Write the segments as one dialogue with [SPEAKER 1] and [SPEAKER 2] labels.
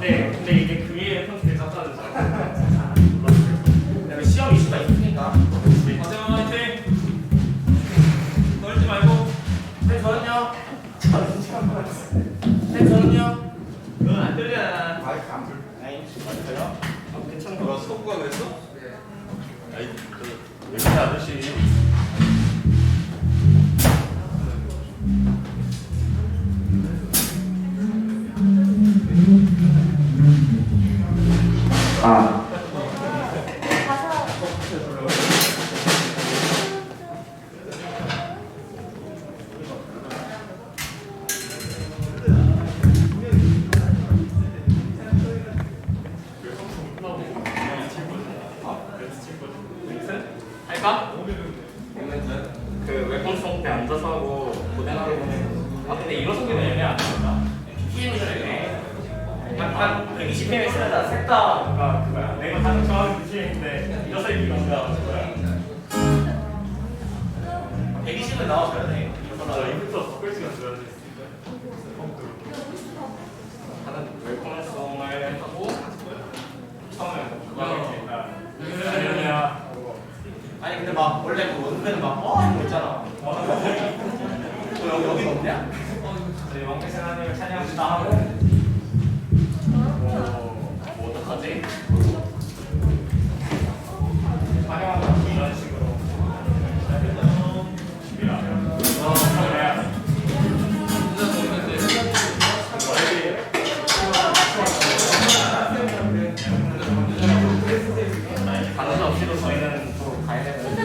[SPEAKER 1] 근데 이게 그 위에 평소에 짰다는 거. 시험 이슈가 있으니까. 과정 화이팅. 떨지 말고. 네, 저는요. 네, 저는요. 그건 안 들려.
[SPEAKER 2] 마이크 안 불.
[SPEAKER 1] 아니, 맞아요. 괜찮은
[SPEAKER 2] 너
[SPEAKER 1] 거.
[SPEAKER 2] 속구가 그랬어?
[SPEAKER 1] 네. 아이, 저 아저씨.
[SPEAKER 2] 아.
[SPEAKER 1] 할까? 그 웹콘성 때 앉아서 하고 고den하고 근데 일어서기는 애매하다 PM이 잘해 한 120PM이 쓰려다 셋다 그거야 내가 가장 좋아하는 PM인데 일어서 있기가 어려워 120은 나와줘야 돼 맞아 이부터 바꿀 시간 줘야 돼 하는 웹콘성을 하고 처음에 그거 아니야
[SPEAKER 3] 아니 근데 막 원래 그 원래는 막 이런 거 있잖아. 여기 없냐?
[SPEAKER 1] 저희 왕께서 하나님을 찬양합시다 하고 뭐 어떡하지? 찬양한다 이런 식으로 가는 없이도 저희는 또 가야 되는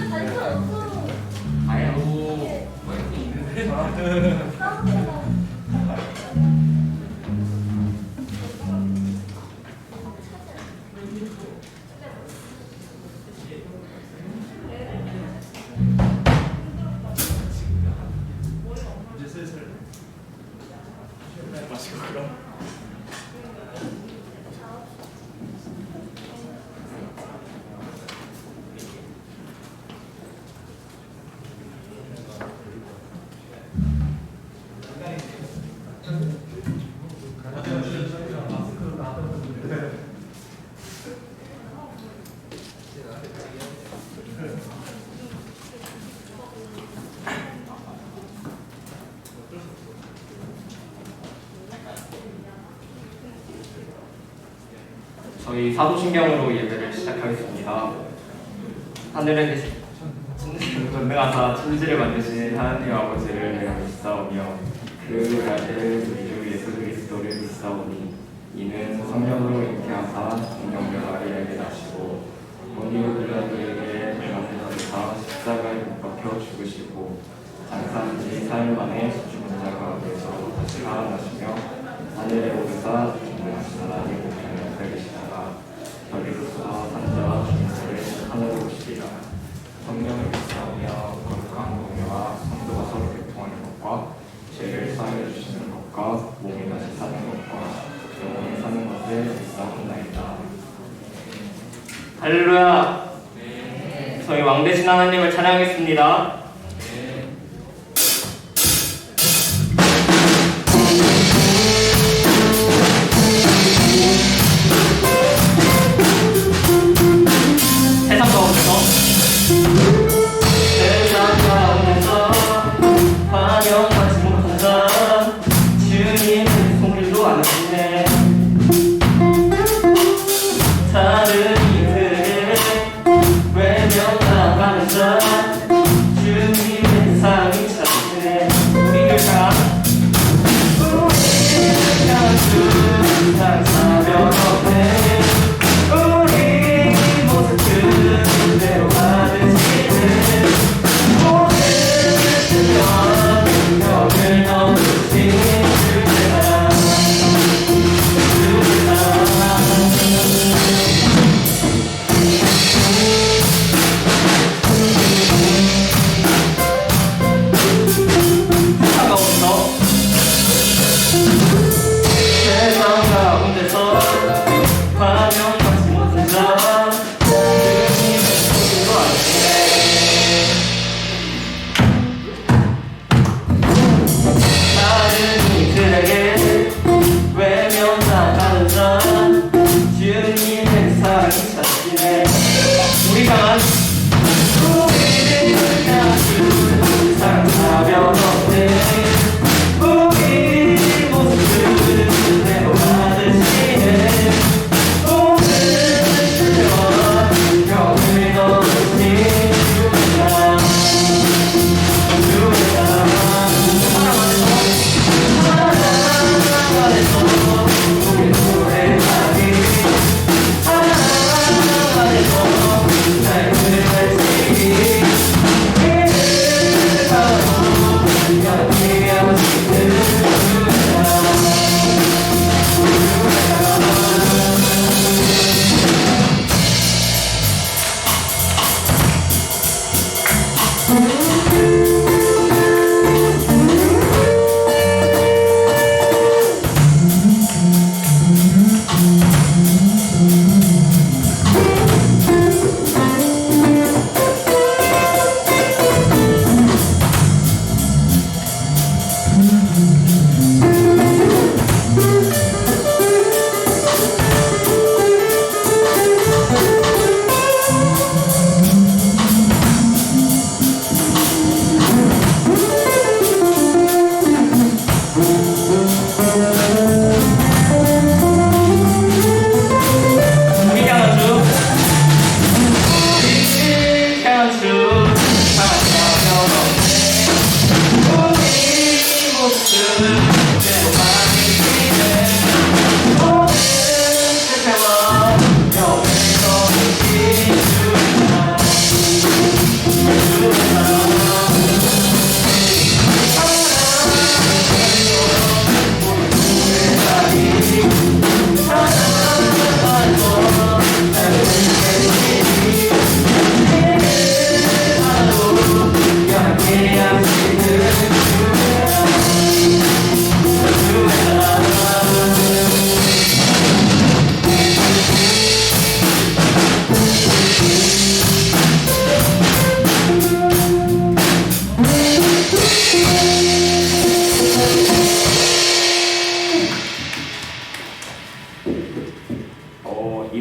[SPEAKER 1] 가야 이제 슬슬 마시고 그럼 저희 사도신경으로 예배를 시작하겠습니다. 하늘에 계신 전능하사 천지를 만드신 하나님 아버지를 내가 믿사오며 그 아들 우리 주 예수 그리스도를 믿사오니 이는 성령으로 잉태하사 성령을 아리에게 나시고 본디오 빌라도에게 명하사 십자가에 못 박혀 죽으시고 장사한 지 4일 만에 죽은 자가 되서 다시 살아나시며 하늘에 오르사 전능하신 하나님 우편에 계시다가 저리로서 산자와 중세를 하늘로 오시리라. 성령을 믿사오며 거룩한 공유와 성도가 서로 교통하는 것과 죄를 사하여 주시는 것과 몸이 다시 사는 것과 영원히 사는 것을 믿사옵나이다. 할렐루야. 저희 왕되신 하나님을 찬양하겠습니다. 세상 가운데서 환영받지 못한 자 주님의 손길도 안 하시네 다른 이들에게 외면당하는 자 주님의 삶이 찾으시네 우리를 향한 주상 사명 없네 우리 모습 그대로 받으시는 모든 능력을 넘으신 주제가 세상 가운데서 환영받지 못한 자 주님의 손으로 다른 이들에게 외면당하는 자 가면 없네 우리 모습을 그대로 받으시네 오늘은 그대와 병을 넣으신 주야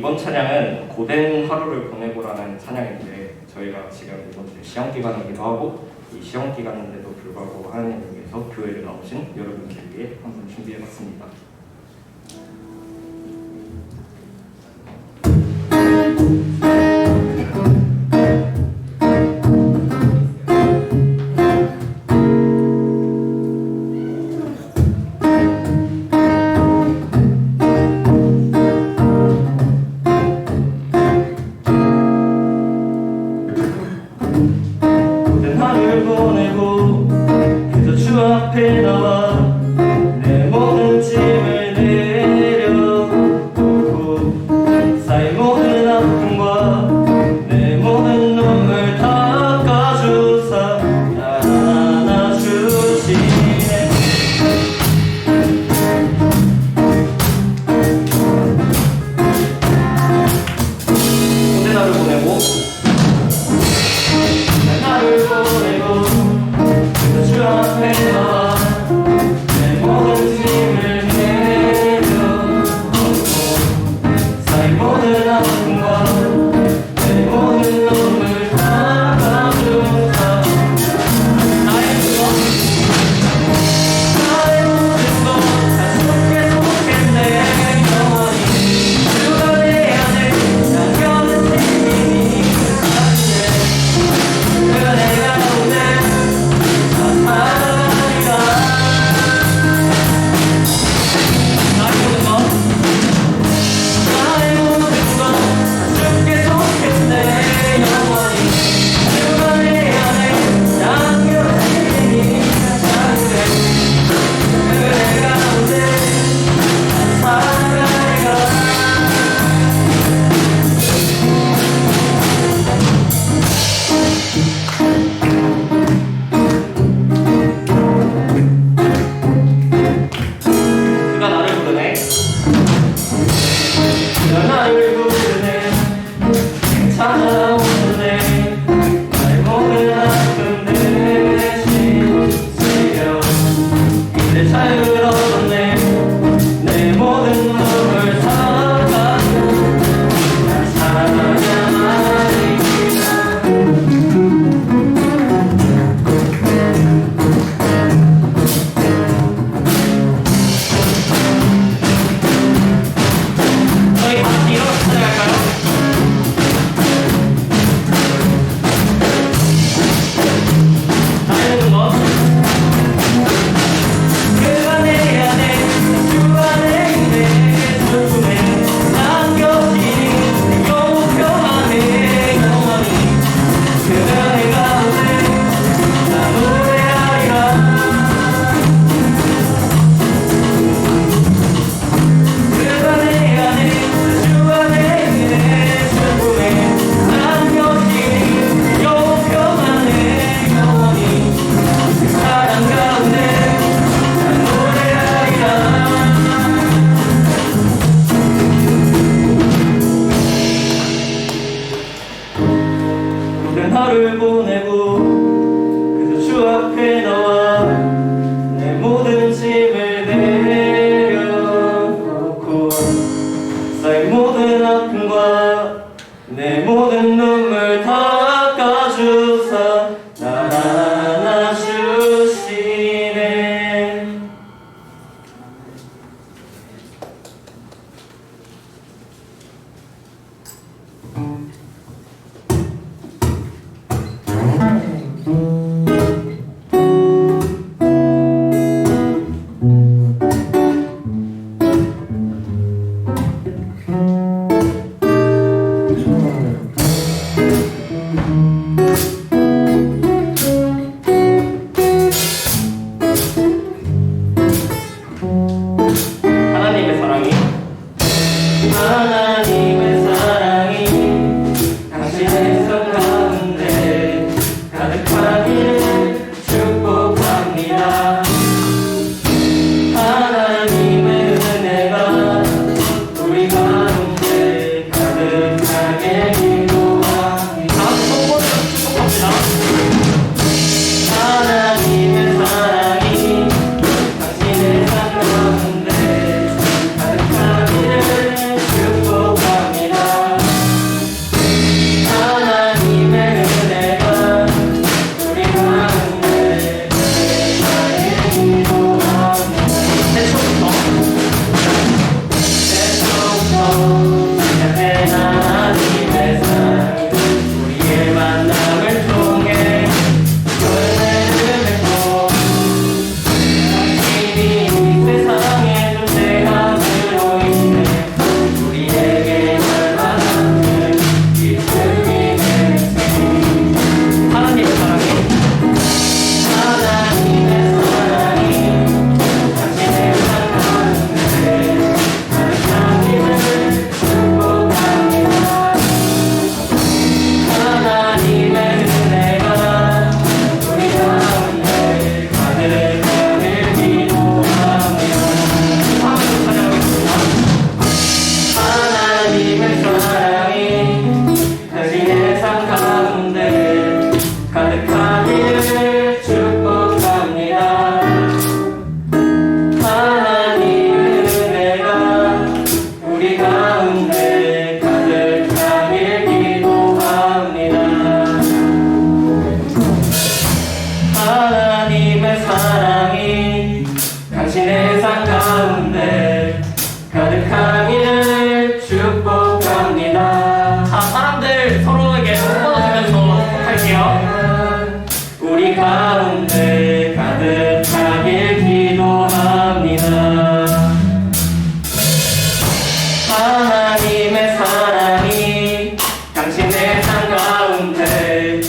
[SPEAKER 1] 이번 찬양은 고된 하루를 보내고라는 찬양인데 저희가 지금 이번 주 시험 기간이기도 하고 이 시험 기간인데도 불구하고 하나님을 위해서 교회를 나오신 여러분들 위해 한번 준비해봤습니다. 앞에 나와 내 모든 짐을 내려놓고 쌓인 모든 아픔과 내 모든 눈물 닦아주사 날 안아주시네. 고된 하루 보내고 고된 하루 보내고 주 앞에 나와 내 모든 짐을 내려놓고 쌓인 모든 아픔과 내 모든 눈물 닦아주사 나의 모든 것 다 속했네. 영원히 주가 내 안에 남겨진 생명이 은혜가 오네. 앞에 나와 내 모든 짐을 내려놓고 쌓인 모든 아픔과 내 모든 눈물 닦아주사 날 안아주시네. 하나님의 사랑이 당신의 손 가운데 가득하기를 축복합니다. 하나님의 은혜가 우리 가운데 가득하게 기도합니다. 축복합니다. 하나님의 사랑이 당신의 삶 가운데 가득하기를 축복합니다. 하나님의 은혜가 우리 가운데 가득하게 기도합니다. 태초부터 시작된 하나님의 사랑 우리의 만남을 통해 열매를 맺고 당신이 이 세상에 존재함으로 인해 우리에게 얼마나 큰 기쁨이 될지. 하나님의 사랑이 당신의 삶 가운데 가득하기를 축복합니다. 하나님의 은혜가 우리 가운데 가득하길 기도합니다. 하나님 찬양하겠습니다. 하나님의 사랑이 당신의 삶 가운데 가득하기를 축복합니다. 하나님의 은혜가 우리 가운데 가득하길 기도합니다. 하나님의 사랑이 당신의 삶 가운데 가득하기를 축복합니다. 사람들 서로에게 손 뻗어주면서 할게요. 우리 가운데 가득하길 기도합니다. 하나님의 사랑이 당신의 삶 가운데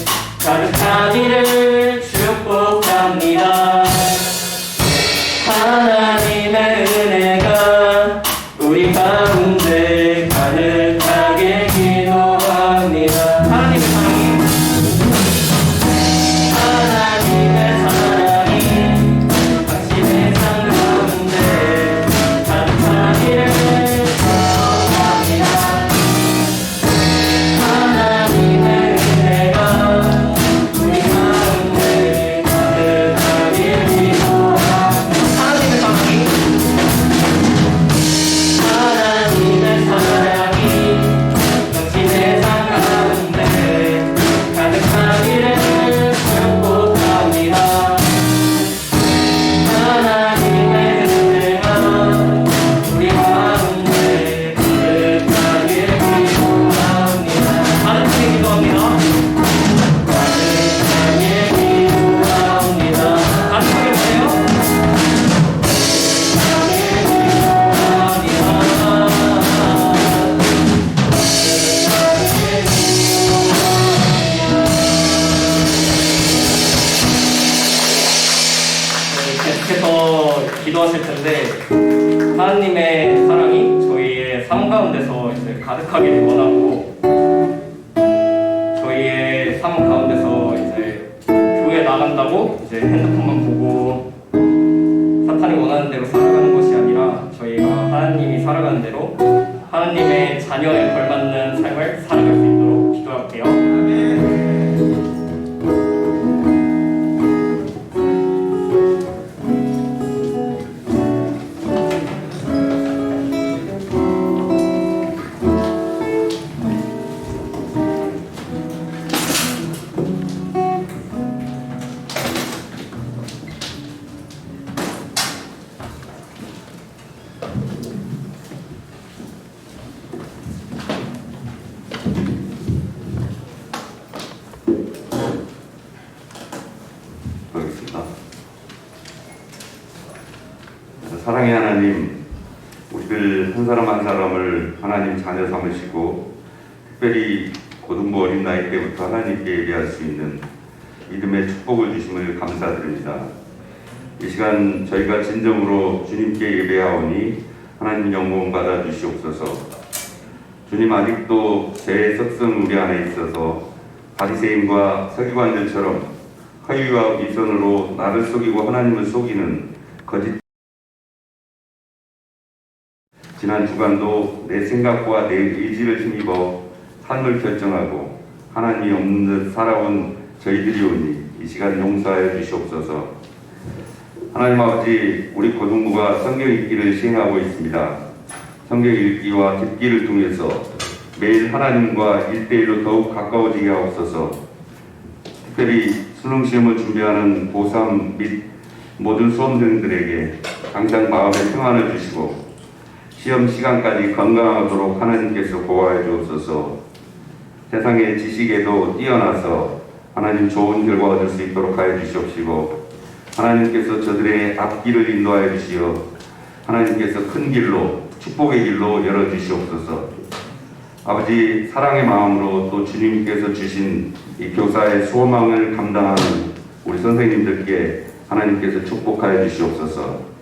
[SPEAKER 1] 가득하기를 축복합니다. 하나님의 은혜가 우리 가운데 가득하게 기도합니다. 하나님의 사랑이 당신의 삶 가운데 가득하기를 축복합니다. 하나님의 은혜가 우리 가운데 가득하길 기도합니다. 하나님의 사랑이 당신의 삶 가운데 가득하기를 축복합니다. 하나님의 은혜가 우리 가운데 가득하길 기도합니다. 가득하게 기도합니다. 가득하게 기도합니다. 가득하게 뭐예요? 계속해서 기도하실 텐데 하나님의 사랑이 저희의 삶 가운데서 이제 가득하기를 원하고 저희의 삶 가운데서 이제 교회 나간다고 이제 핸드폰만 보고 사탄이 원하는 대로 살아가는 것이 아니라 저희가 하나님이 살아가는 대로 하나님의 자녀에 걸맞는 삶을 살아갈 수 있도록 기도할게요.
[SPEAKER 2] 사랑의 하나님, 우리들 한 사람 한 사람을 하나님 자녀 삼으시고 특별히 고등부 어린 나이 때부터 하나님께 예배할 수 있는 믿음의 축복을 주심을 감사드립니다. 이 시간 저희가 진정으로 주님께 예배하오니 하나님 영광 받아 주시옵소서. 주님, 아직도 죄의 썩은 우리 안에 있어서 바리새인과 서기관들처럼 허위와 위선으로 나를 속이고 하나님을 속이는 거짓. 지난 주간도 내 생각과 내 의지를 힘입어 삶을 결정하고 하나님이 없는 듯 살아온 저희들이오니 이 시간 용서하여 주시옵소서. 하나님 아버지, 우리 고등부가 성경 읽기를 시행하고 있습니다. 성경 읽기와 듣기를 통해서 매일 하나님과 1대1로 더욱 가까워지게 하옵소서. 특별히 수능시험을 준비하는 고3 및 모든 수험생들에게 항상 마음의 평안을 주시고 시험 시간까지 건강하도록 하나님께서 보호해 주옵소서. 세상의 지식에도 뛰어나서 하나님 좋은 결과 얻을 수 있도록 하여 주시옵시고, 하나님께서 저들의 앞길을 인도하여 주시어 하나님께서 큰 길로 축복의 길로 열어주시옵소서. 아버지, 사랑의 마음으로 또 주님께서 주신 이 교사의 소망을 감당하는 우리 선생님들께 하나님께서 축복하여 주시옵소서.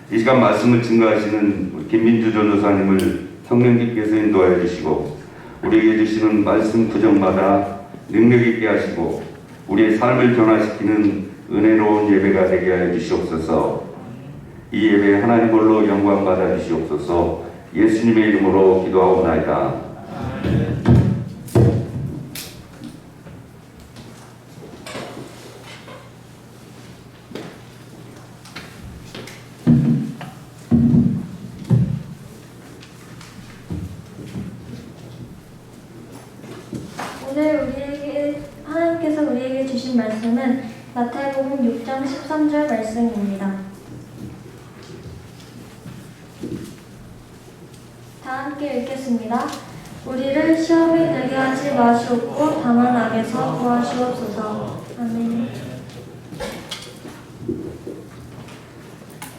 [SPEAKER 2] 이 시간 말씀을 증거하시는 우리 김민주 전도사님을 성령님께서 인도하여 주시고 우리에게 주시는 말씀 구정마다 능력 있게 하시고 우리의 삶을 변화시키는 은혜로운 예배가 되게 하여 주시옵소서. 이 예배 하나님 홀로 영광 받아 주시옵소서. 예수님의 이름으로 기도하옵나이다.
[SPEAKER 4] 오늘 하나님께서 우리에게 주신 말씀은 마태복음 6장 13절 말씀입니다. 다 함께 읽겠습니다. 우리를 시험에 들게 하지 마시옵고 다만 악에서 구하시옵소서. 아멘.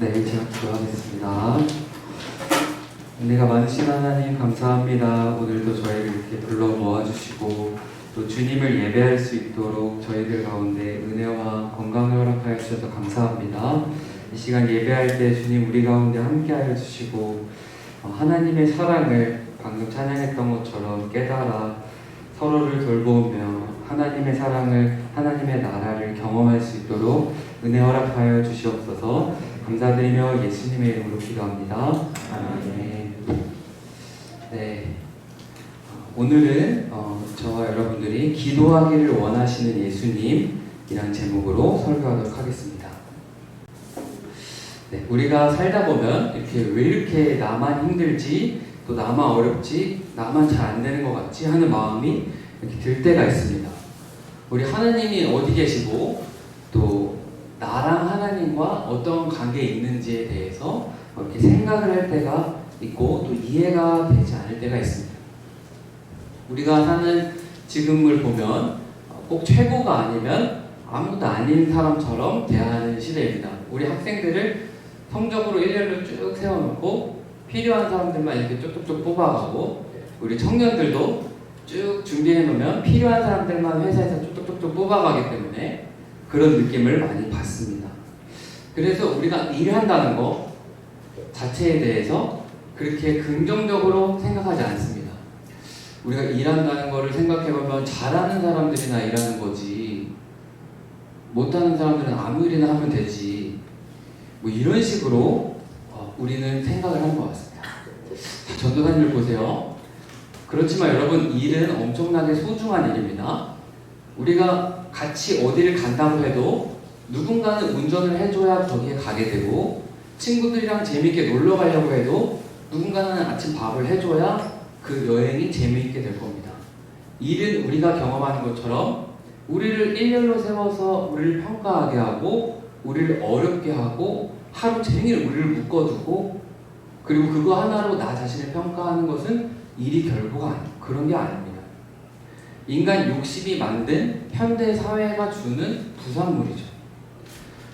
[SPEAKER 5] 네, 제가 기도하겠습니다. 은혜가 많으신 하나님 감사합니다. 오늘도 저희를 이렇게 불러 모아주시고 또 주님을 예배할 수 있도록 저희들 가운데 은혜와 건강을 허락하여 주셔서 감사합니다. 이 시간 예배할 때 주님 우리 가운데 함께하여 주시고 하나님의 사랑을 방금 찬양했던 것처럼 깨달아 서로를 돌보며 하나님의 사랑을, 하나님의 나라를 경험할 수 있도록 은혜 허락하여 주시옵소서. 감사드리며 예수님의 이름으로 기도합니다. 아멘. 네, 오늘은 저와 여러분들이 기도하기를 원하시는 예수님이란 제목으로 설교하도록 하겠습니다. 네, 우리가 살다 보면 이렇게 왜 이렇게 나만 힘들지, 또 나만 어렵지, 나만 잘 안 되는 것 같지 하는 마음이 이렇게 들 때가 있습니다. 우리 하나님이 어디 계시고 또 나랑 하나님과 어떤 관계에 있는지에 대해서 이렇게 생각을 할 때가 있고 또 이해가 되지 않을 때가 있습니다. 우리가 사는 지금을 보면 꼭 최고가 아니면 아무도 아닌 사람처럼 대하는 시대입니다. 우리 학생들을 성적으로 일렬로 쭉 세워놓고 필요한 사람들만 이렇게 쭉쭉쭉 뽑아가고 우리 청년들도 쭉 준비해놓으면 필요한 사람들만 회사에서 쭉쭉쭉 뽑아가기 때문에 그런 느낌을 많이 받습니다. 그래서 우리가 일한다는 거 자체에 대해서 그렇게 긍정적으로 생각하지 않습니다. 우리가 일한다는 거를 생각해보면 잘하는 사람들이나 일하는 거지 못하는 사람들은 아무 일이나 하면 되지 뭐 이런 식으로 우리는 생각을 하는 것 같습니다. 전도사님을 보세요. 그렇지만 여러분, 일은 엄청나게 소중한 일입니다. 우리가 같이 어디를 간다고 해도 누군가는 운전을 해줘야 거기에 가게 되고 친구들이랑 재미있게 놀러 가려고 해도 누군가는 아침 밥을 해줘야 그 여행이 재미있게 될 겁니다. 일은 우리가 경험하는 것처럼 우리를 일렬로 세워서 우리를 평가하게 하고 우리를 어렵게 하고 하루 종일 우리를 묶어두고 그리고 그거 하나로 나 자신을 평가하는 것은 일이 결부가 그런 게 아닙니다. 인간 욕심이 만든 현대 사회가 주는 부산물이죠.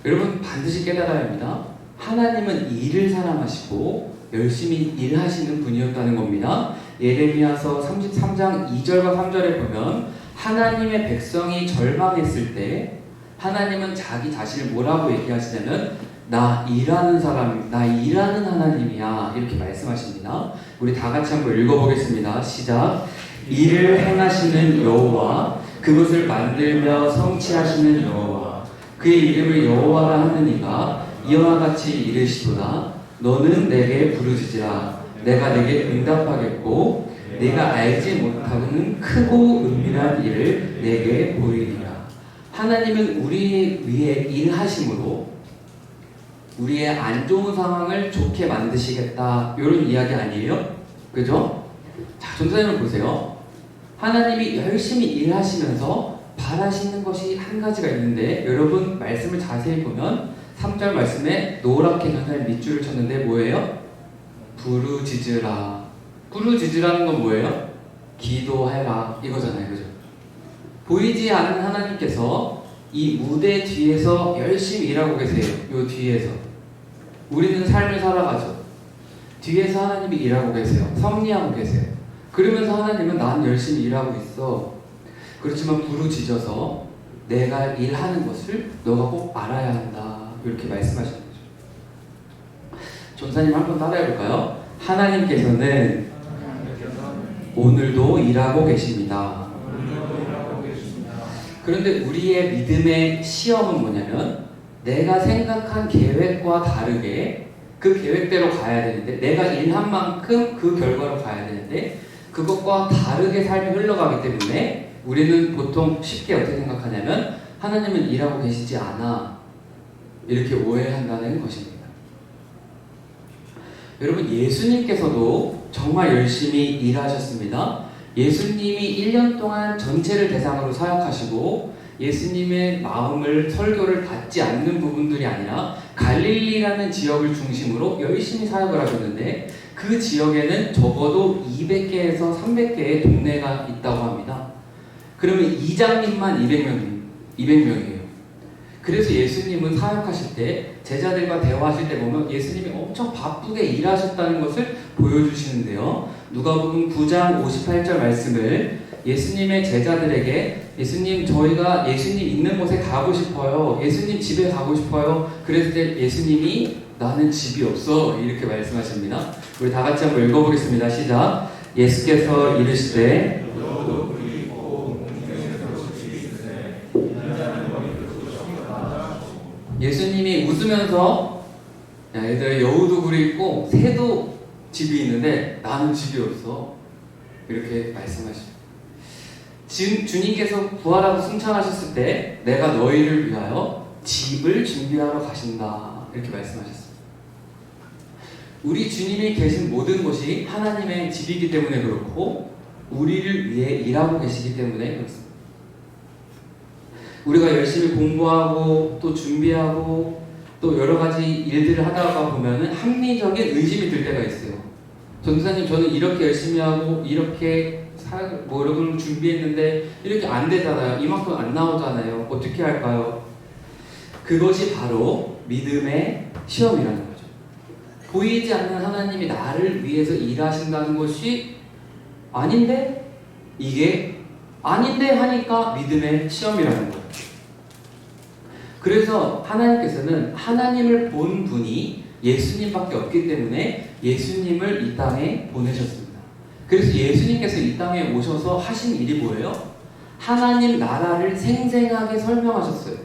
[SPEAKER 5] 여러분 반드시 깨달아야 합니다. 하나님은 일을 사랑하시고 열심히 일하시는 분이었다는 겁니다. 예레미야서 33장 2절과 3절에 보면 하나님의 백성이 절망했을 때 하나님은 자기 자신을 뭐라고 얘기하시냐면 나 일하는 사람, 나 일하는 하나님이야 이렇게 말씀하십니다. 우리 다 같이 한번 읽어보겠습니다. 시작. 일을 행하시는 여호와 그것을 만들며 성취하시는 여호와 그의 이름을 여호와라 하는 이가 이와 같이 이르시도다. 너는 내게 부르짖으라. 내가 내게 응답하겠고 내가 알지 못하는 크고 은밀한 일을 내게 보이리라. 하나님은 우리 위해 일하심으로 우리의 안 좋은 상황을 좋게 만드시겠다 이런 이야기 아니에요? 그죠? 자, 전도사님을 보세요. 하나님이 열심히 일하시면서 바라시는 것이 한 가지가 있는데 여러분 말씀을 자세히 보면 3절 말씀에 노랗게 전사님 밑줄을 쳤는데 뭐예요? 부르짖으라. 부르짖으라는 건 뭐예요? 기도해라 이거잖아요. 그죠? 보이지 않는 하나님께서 이 무대 뒤에서 열심히 일하고 계세요. 요 뒤에서 우리는 삶을 살아가죠. 뒤에서 하나님이 일하고 계세요. 섭리하고 계세요. 그러면서 하나님은 난 열심히 일하고 있어. 그렇지만 부르짖어서 내가 일하는 것을 너가 꼭 알아야 한다. 이렇게 말씀하시는 거죠. 전사님 한번 따라해볼까요? 하나님께서는 오늘도 일하고 계십니다. 그런데 우리의 믿음의 시험은 뭐냐면 내가 생각한 계획과 다르게 그 계획대로 가야 되는데 내가 일한 만큼 그 결과로 가야 되는데 그것과 다르게 삶이 흘러가기 때문에 우리는 보통 쉽게 어떻게 생각하냐면 하나님은 일하고 계시지 않아 이렇게 오해한다는 것입니다. 여러분 예수님께서도 정말 열심히 일하셨습니다. 예수님이 1년 동안 전체를 대상으로 사역하시고 예수님의 마음을 설교를 받지 않는 부분들이 아니라 갈릴리라는 지역을 중심으로 열심히 사역을 하셨는데 그 지역에는 적어도 200개에서 300개의 동네가 있다고 합니다. 그러면 이장님만 200명이에요. 그래서 예수님은 사역하실 때 제자들과 대화하실 때 보면 예수님이 엄청 바쁘게 일하셨다는 것을 보여주시는데요. 누가복음 9장 58절 말씀을 예수님의 제자들에게 예수님 저희가 예수님 있는 곳에 가고 싶어요. 예수님 집에 가고 싶어요. 그랬을 때 예수님이 나는 집이 없어 이렇게 말씀하십니다. 우리 다 같이 한번 읽어보겠습니다. 시작. 예수께서 이르시되 예수님이 웃으면서 야 얘들 여우도 굴이 있고 새도 집이 있는데 나는 집이 없어 이렇게 말씀하시죠. 지금 주님께서 부활하고 승천하셨을 때 내가 너희를 위하여 집을 준비하러 가신다 이렇게 말씀하셨습니다. 우리 주님이 계신 모든 곳이 하나님의 집이기 때문에 그렇고 우리를 위해 일하고 계시기 때문에 그렇습니다. 우리가 열심히 공부하고 또 준비하고 또 여러 가지 일들을 하다가 보면은 합리적인 의심이 들 때가 있어요. 전도사님 저는 이렇게 열심히 하고 이렇게 뭐 여러분 준비했는데 이렇게 안 되잖아요. 이만큼 안 나오잖아요. 어떻게 할까요? 그것이 바로 믿음의 시험이라는 거죠. 보이지 않는 하나님이 나를 위해서 일하신다는 것이 아닌데 이게 아닌데 하니까 믿음의 시험이라는 거예요. 그래서 하나님께서는 하나님을 본 분이 예수님밖에 없기 때문에 예수님을 이 땅에 보내셨습니다. 그래서 예수님께서 이 땅에 오셔서 하신 일이 뭐예요? 하나님 나라를 생생하게 설명하셨어요.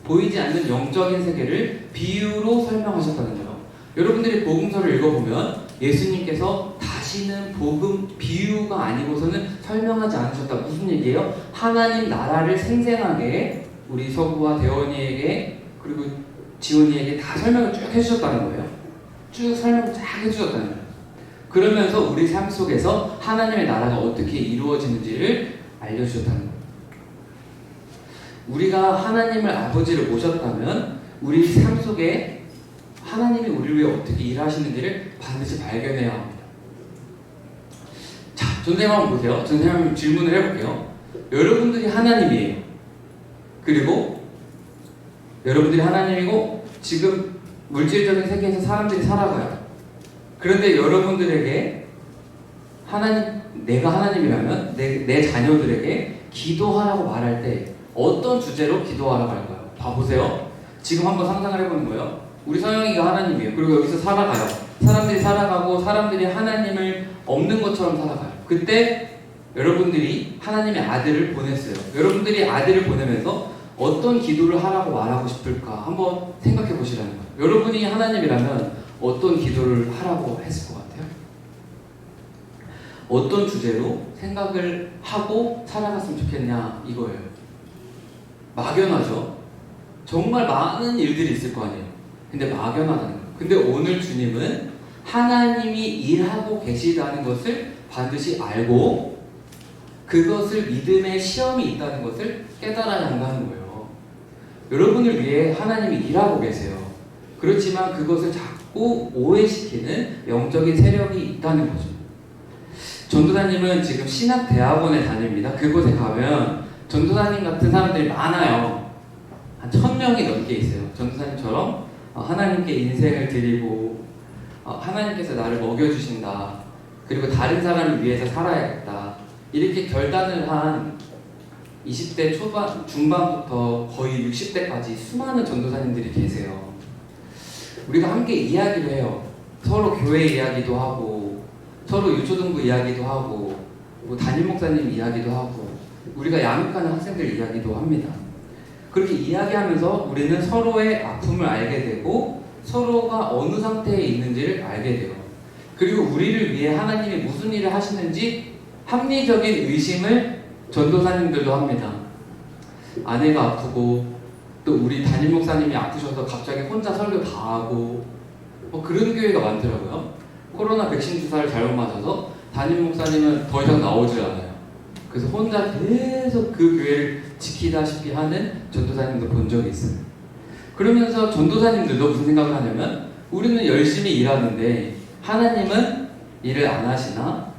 [SPEAKER 5] 보이지 않는 영적인 세계를 비유로 설명하셨다는 거예요. 여러분들이 복음서를 읽어보면 예수님께서 다시는 복음 비유가 아니고서는 설명하지 않으셨다. 무슨 얘기예요? 하나님 나라를 생생하게 우리 서구와 대원이에게 그리고 지원이에게 다 설명을 쭉 해주셨다는 거예요. 쭉 설명을 쫙 해주셨다는 거예요. 그러면서 우리 삶 속에서 하나님의 나라가 어떻게 이루어지는지를 알려주셨다는 거예요. 우리가 하나님을 아버지를 모셨다면 우리 삶 속에 하나님이 우리를 위해 어떻게 일하시는지를 반드시 발견해야 합니다. 자, 전생님 한번 보세요. 전생님 한번 질문을 해볼게요. 여러분들이 하나님이에요. 그리고 여러분들이 하나님이고 지금 물질적인 세계에서 사람들이 살아가요. 그런데 여러분들에게 내가 하나님이라면 내 자녀들에게 기도하라고 말할 때 어떤 주제로 기도하라고 할까요? 봐보세요. 지금 한번 상상을 해보는 거예요. 우리 서영이가 하나님이에요. 그리고 여기서 살아가요. 사람들이 살아가고 사람들이 하나님을 없는 것처럼 살아가요. 그때 여러분들이 하나님의 아들을 보냈어요. 여러분들이 아들을 보내면서 어떤 기도를 하라고 말하고 싶을까 한번 생각해 보시라는 거예요. 여러분이 하나님이라면 어떤 기도를 하라고 했을 것 같아요? 어떤 주제로 생각을 하고 살아갔으면 좋겠냐 이거예요. 막연하죠. 정말 많은 일들이 있을 거 아니에요. 근데 막연하다는 거예요. 근데 오늘 주님은 하나님이 일하고 계시다는 것을 반드시 알고 그것을 믿음의 시험이 있다는 것을 깨달아야 한다는 거예요. 여러분을 위해 하나님이 일하고 계세요. 그렇지만 그것을 자꾸 오해시키는 영적인 세력이 있다는 거죠. 전도사님은 지금 신학대학원에 다닙니다. 그곳에 가면 전도사님 같은 사람들이 많아요. 한 1000명이 넘게 있어요. 전도사님처럼 하나님께 인생을 드리고 하나님께서 나를 먹여주신다. 그리고 다른 사람을 위해서 살아야겠다. 이렇게 결단을 한 20대 중반부터 거의 60대까지 수많은 전도사님들이 계세요. 우리가 함께 이야기를 해요. 서로 교회 이야기도 하고 서로 유초등부 이야기도 하고 뭐 담임 목사님 이야기도 하고 우리가 양육하는 학생들 이야기도 합니다. 그렇게 이야기하면서 우리는 서로의 아픔을 알게 되고 서로가 어느 상태에 있는지를 알게 돼요. 그리고 우리를 위해 하나님이 무슨 일을 하시는지 합리적인 의심을 전도사님들도 합니다. 아내가 아프고 또 우리 담임 목사님이 아프셔서 갑자기 혼자 설교 다 하고 뭐 그런 교회가 많더라고요. 코로나 백신 주사를 잘못 맞아서 담임 목사님은 더 이상 나오질 않아요. 그래서 혼자 계속 그 교회를 지키다시피 하는 전도사님도 본 적이 있어요. 그러면서 전도사님들도 무슨 생각을 하냐면 우리는 열심히 일하는데 하나님은 일을 안 하시나?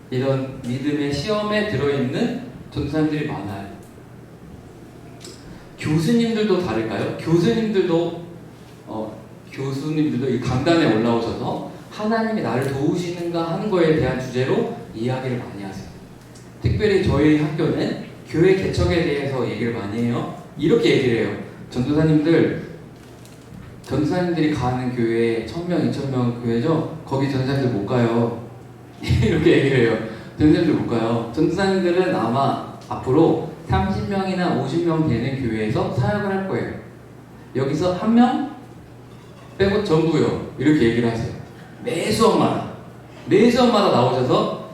[SPEAKER 5] 이런 믿음의 시험에 들어있는 전도사님들이 많아요. 교수님들도 다를까요? 교수님들도 이 강단에 올라오셔서 하나님이 나를 도우시는가 하는 거에 대한 주제로 이야기를 많이 하세요. 특별히 저희 학교는 교회 개척에 대해서 얘기를 많이 해요. 이렇게 얘기를 해요. 전도사님들이 가는 교회 1000명, 2000명 교회죠? 거기 전도사님들 못 가요. 이렇게 얘기를 해요. 전도사님들 못 가요. 전도사님들은 아마 앞으로 30명이나 50명 되는 교회에서 사역을 할 거예요. 여기서 한 명 빼고 전부요. 이렇게 얘기를 하세요. 매 수업마다 나오셔서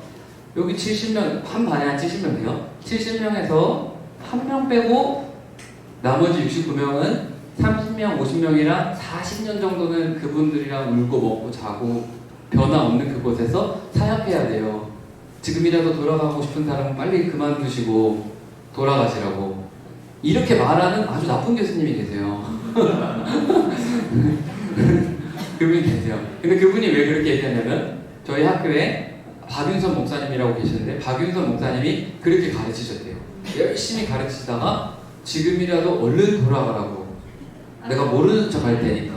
[SPEAKER 5] 여기 70명, 한 반에 한 70명 돼요. 70명에서 한 명 빼고 나머지 69명은 30명, 50명이랑 40년 정도는 그분들이랑 울고 먹고 자고 변화 없는 그곳에서 사역해야 돼요. 지금이라도 돌아가고 싶은 사람은 빨리 그만두시고 돌아가시라고. 이렇게 말하는 아주 나쁜 교수님이 계세요. 그분이 계세요. 근데 그분이 왜 그렇게 얘기하냐면 저희 학교에 박윤선 목사님이라고 계시는데 박윤선 목사님이 그렇게 가르치셨대요. 열심히 가르치다가 지금이라도 얼른 돌아가라고. 내가 모르는 척 할 테니까.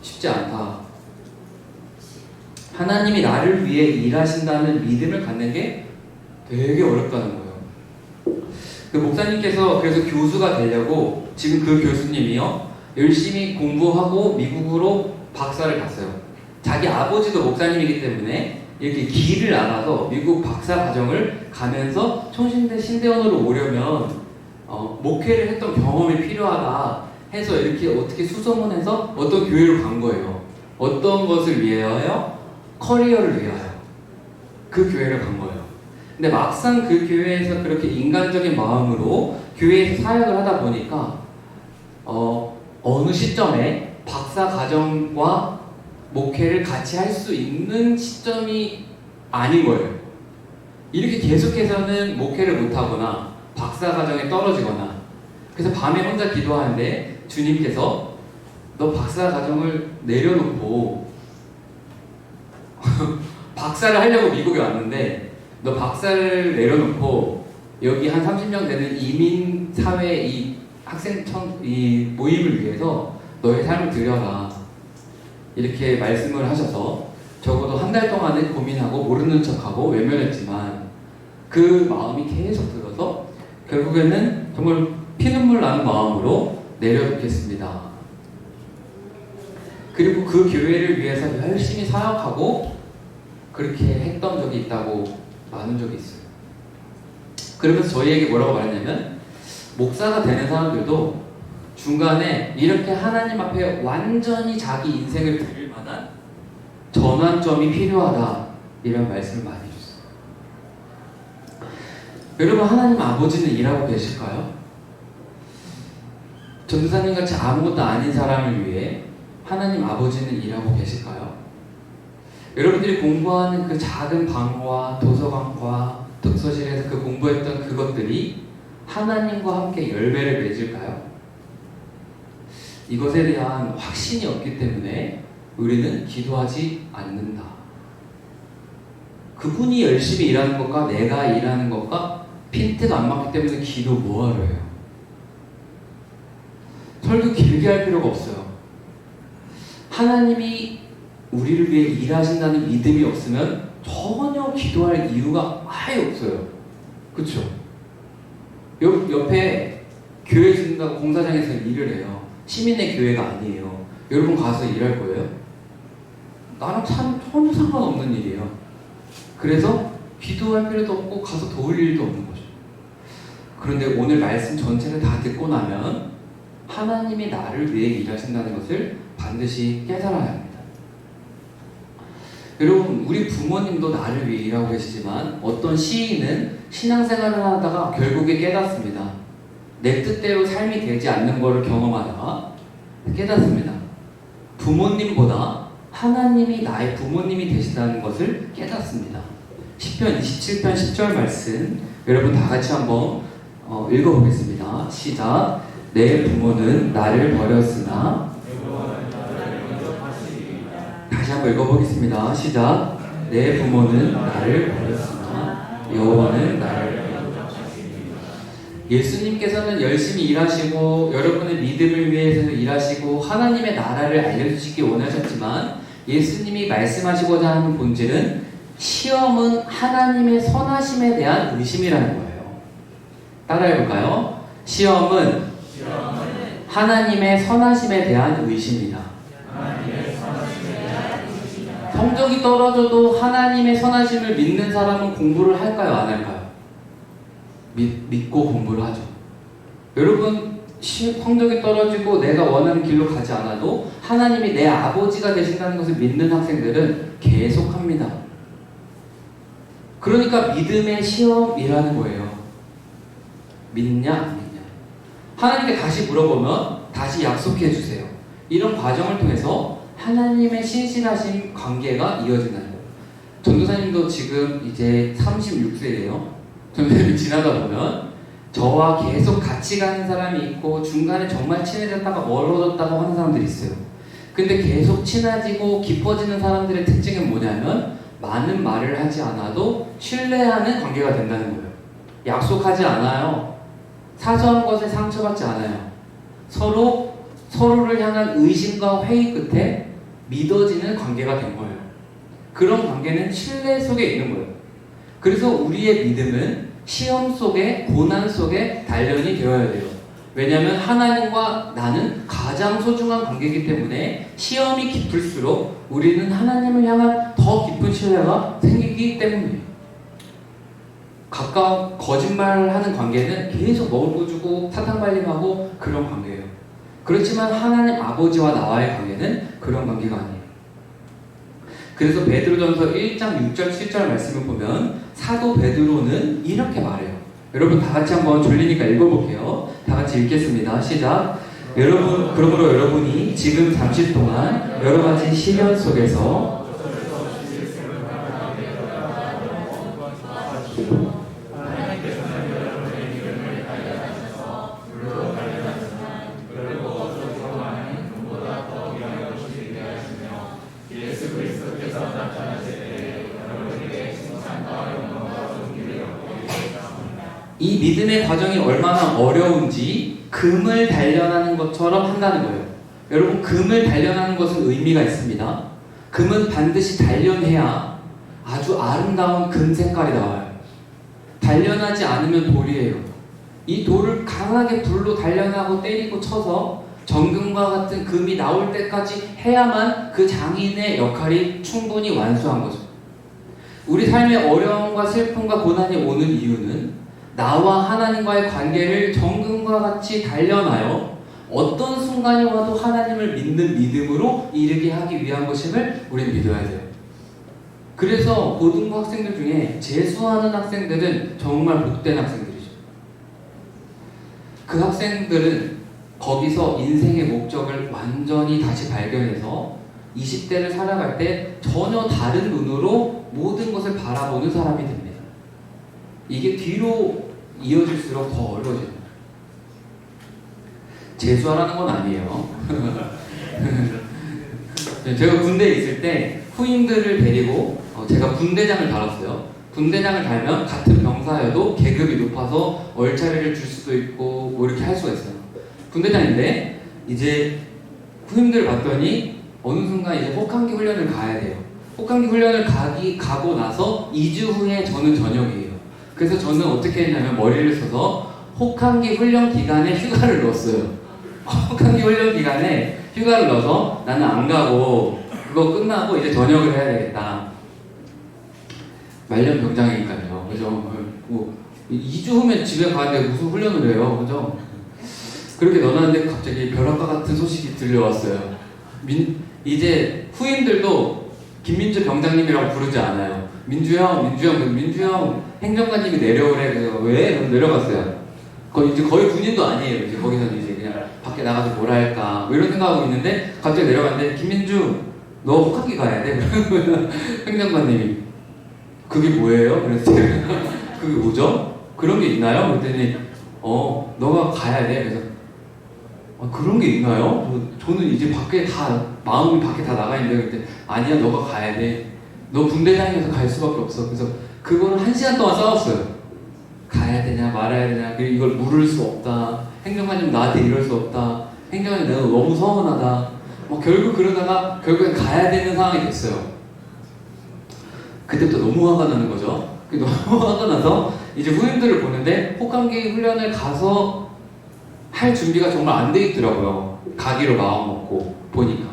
[SPEAKER 5] 쉽지 않다. 하나님이 나를 위해 일하신다는 믿음을 갖는 게 되게 어렵다는 거예요. 그 목사님께서 그래서 교수가 되려고 지금 그 교수님이요 열심히 공부하고 미국으로 박사를 갔어요. 자기 아버지도 목사님이기 때문에 이렇게 길을 알아서 미국 박사 과정을 가면서 총신대 신대원으로 오려면 목회를 했던 경험이 필요하다 해서 이렇게 어떻게 수소문해서 어떤 교회로 간 거예요. 어떤 것을 위하여? 커리어를 위하여 그 교회를 간 거예요. 근데 막상 그 교회에서 그렇게 인간적인 마음으로 교회에서 사역을 하다 보니까 어느 시점에 박사 과정과 목회를 같이 할 수 있는 시점이 아닌 거예요. 이렇게 계속해서는 목회를 못하거나 박사 과정에 떨어지거나 그래서 밤에 혼자 기도하는데 주님께서 너 박사 과정을 내려놓고 박사를 하려고 미국에 왔는데 너 박사를 내려놓고 여기 한 30명 되는 이민사회 이 학생청 이 모임을 위해서 너의 삶을 드려라. 이렇게 말씀을 하셔서 적어도 한 달 동안은 고민하고 모르는 척하고 외면했지만 그 마음이 계속 들어서 결국에는 정말 피눈물 나는 마음으로 내려놓겠습니다. 그리고 그 교회를 위해서 열심히 사역하고 그렇게 했던 적이 있다고 나눈 적이 있어요. 그러면서 저희에게 뭐라고 말했냐면 목사가 되는 사람들도 중간에 이렇게 하나님 앞에 완전히 자기 인생을 드릴 만한 전환점이 필요하다 이런 말씀을 많이 해주세요. 여러분 하나님 아버지는 일하고 계실까요? 전도사님 같이 아무것도 아닌 사람을 위해 하나님 아버지는 일하고 계실까요? 여러분들이 공부하는 그 작은 방과 도서관과 독서실에서 그 공부했던 그것들이 하나님과 함께 열매를 맺을까요? 이것에 대한 확신이 없기 때문에 우리는 기도하지 않는다. 그분이 열심히 일하는 것과 내가 일하는 것과 핀트가 안 맞기 때문에 기도 뭐하러 해요? 설교 길게 할 필요가 없어요. 하나님이 우리를 위해 일하신다는 믿음이 없으면 전혀 기도할 이유가 아예 없어요. 그쵸? 옆에 교회 짓는다고 공사장에서 일을 해요. 시민의 교회가 아니에요. 여러분 가서 일할 거예요? 나랑 전혀 상관없는 일이에요. 그래서 기도할 필요도 없고 가서 도울 일도 없는 거죠. 그런데 오늘 말씀 전체를 다 듣고 나면 하나님이 나를 위해 일하신다는 것을 반드시 깨달아야 합니다. 여러분 우리 부모님도 나를 위해 일하고 계시지만 어떤 시인은 신앙생활을 하다가 결국에 깨닫습니다. 내 뜻대로 삶이 되지 않는 것을 경험하다가 깨닫습니다. 부모님보다 하나님이 나의 부모님이 되시다는 것을 깨닫습니다. 시편 27편 10절 말씀 여러분 다 같이 한번 읽어보겠습니다. 시작. 내 부모는 나를 버렸으나 다시 한번 읽어보겠습니다. 시작. 내 부모는 나를 버렸으나 여호와는 나를 예수님께서는 열심히 일하시고 여러분의 믿음을 위해서 일하시고 하나님의 나라를 알려주시기 원하셨지만 예수님이 말씀하시고자 하는 본질은 시험은 하나님의 선하심에 대한 의심이라는 거예요. 따라해볼까요? 시험은 하나님의 선하심에 대한 의심이다. 성적이 떨어져도 하나님의 선하심을 믿는 사람은 공부를 할까요? 안 할까요? 믿고 공부를 하죠. 여러분 성적이 떨어지고 내가 원하는 길로 가지 않아도 하나님이 내 아버지가 되신다는 것을 믿는 학생들은 계속합니다. 그러니까 믿음의 시험이라는 거예요. 믿냐 안 믿냐. 하나님께 다시 물어보면 다시 약속해 주세요. 이런 과정을 통해서 하나님의 신실하신 관계가 이어진다는 거예요. 전도사님도 지금 이제 36세예요. 전도사님이 지나다 보면 저와 계속 같이 가는 사람이 있고 중간에 정말 친해졌다가 멀어졌다고 하는 사람들이 있어요. 근데 계속 친해지고 깊어지는 사람들의 특징은 뭐냐면 많은 말을 하지 않아도 신뢰하는 관계가 된다는 거예요. 약속하지 않아요. 사소한 것에 상처받지 않아요. 서로를 향한 의심과 회의 끝에 믿어지는 관계가 된 거예요. 그런 관계는 신뢰 속에 있는 거예요. 그래서 우리의 믿음은 시험 속에 고난 속에 단련이 되어야 돼요. 왜냐하면 하나님과 나는 가장 소중한 관계이기 때문에 시험이 깊을수록 우리는 하나님을 향한 더 깊은 신뢰가 생기기 때문이에요. 가까운 거짓말을 하는 관계는 계속 먹어주고 사탕발림하고 그런 관계예요. 그렇지만 하나님 아버지와 나와의 관계는 그런 관계가 아니에요. 그래서 베드로전서 1장 6절 7절 말씀을 보면 사도 베드로는 이렇게 말해요. 여러분 다 같이 한번 졸리니까 읽어볼게요. 다 같이 읽겠습니다. 시작. 그러므로 여러분이 지금 잠시 동안 여러 가지 시련 속에서 이 믿음의 과정이 얼마나 어려운지 금을 단련하는 것처럼 한다는 거예요. 여러분, 금을 단련하는 것은 의미가 있습니다. 금은 반드시 단련해야 아주 아름다운 금 색깔이 나와요. 단련하지 않으면 돌이에요. 이 돌을 강하게 불로 단련하고 때리고 쳐서 정금과 같은 금이 나올 때까지 해야만 그 장인의 역할이 충분히 완수한 거죠. 우리 삶의 어려움과 슬픔과 고난이 오는 이유는 나와 하나님과의 관계를 정금과 같이 단련하여 어떤 순간이 와도 하나님을 믿는 믿음으로 이르게 하기 위한 것임을 우리는 믿어야 돼요. 그래서 고등부 학생들 중에 재수하는 학생들은 정말 복된 학생들이죠. 그 학생들은 거기서 인생의 목적을 완전히 다시 발견해서 20대를 살아갈 때 전혀 다른 눈으로 모든 것을 바라보는 사람이 됩니다. 이게 뒤로 이어질수록 더 어려워집니다. 재수하라는 건 아니에요. 제가 군대에 있을 때 후임들을 데리고 제가 군대장을 달았어요. 군대장을 달면 같은 병사여도 계급이 높아서 얼차례를 줄 수도 있고 뭐 이렇게 할 수가 있어요. 군대장인데 이제 후임들을 봤더니 어느 순간 이제 혹한기 훈련을 가야 돼요. 혹한기 훈련을 가고 나서 2주 후에 저는 저녁이에요. 그래서 저는 어떻게 했냐면 머리를 써서 혹한기 훈련 기간에 휴가를 넣었어요. 혹한기 훈련 기간에 휴가를 넣어서 나는 안 가고 그거 끝나고 이제 저녁을 해야 되겠다. 말년 병장이니까요. 그죠? 뭐 2주 후면 집에 가는데 무슨 훈련을 해요. 그죠? 그렇게 넣어놨는데 갑자기 벼락과 같은 소식이 들려왔어요. 이제 후임들도 김민주 병장님이라고 부르지 않아요. 민주 형 행정관님이 내려오래. 그래서 왜? 그럼 내려갔어요. 거의 군인도 아니에요. 이제 거기서는 이제 그냥 밖에 나가서 뭘 할까 뭐 이런 생각하고 있는데 갑자기 내려갔는데 김민주 너 혹한기 가야 돼. 행정관님이 그게 뭐예요? 그랬어요. 그게 뭐죠? 그런 게 있나요? 그랬더니 너가 가야 돼. 그래서 그런 게 있나요? 저는 이제 마음이 밖에 다 나가 있는데 그때 아니야 너가 가야 돼. 너 군대장에서 갈 수밖에 없어. 그래서 그거는 1시간 동안 싸웠어요. 가야 되냐 말아야 되냐. 그리고 이걸 물을 수 없다. 행정관님 나한테 이럴 수 없다. 행정관님 내가 너무 서운하다. 결국 그러다가 결국엔 가야 되는 상황이 됐어요. 그때부터 너무 화가 나는 거죠. 너무 화가 나서 이제 후임들을 보는데 혹한기 훈련을 가서 할 준비가 정말 안 돼 있더라고요. 가기로 마음먹고 보니까.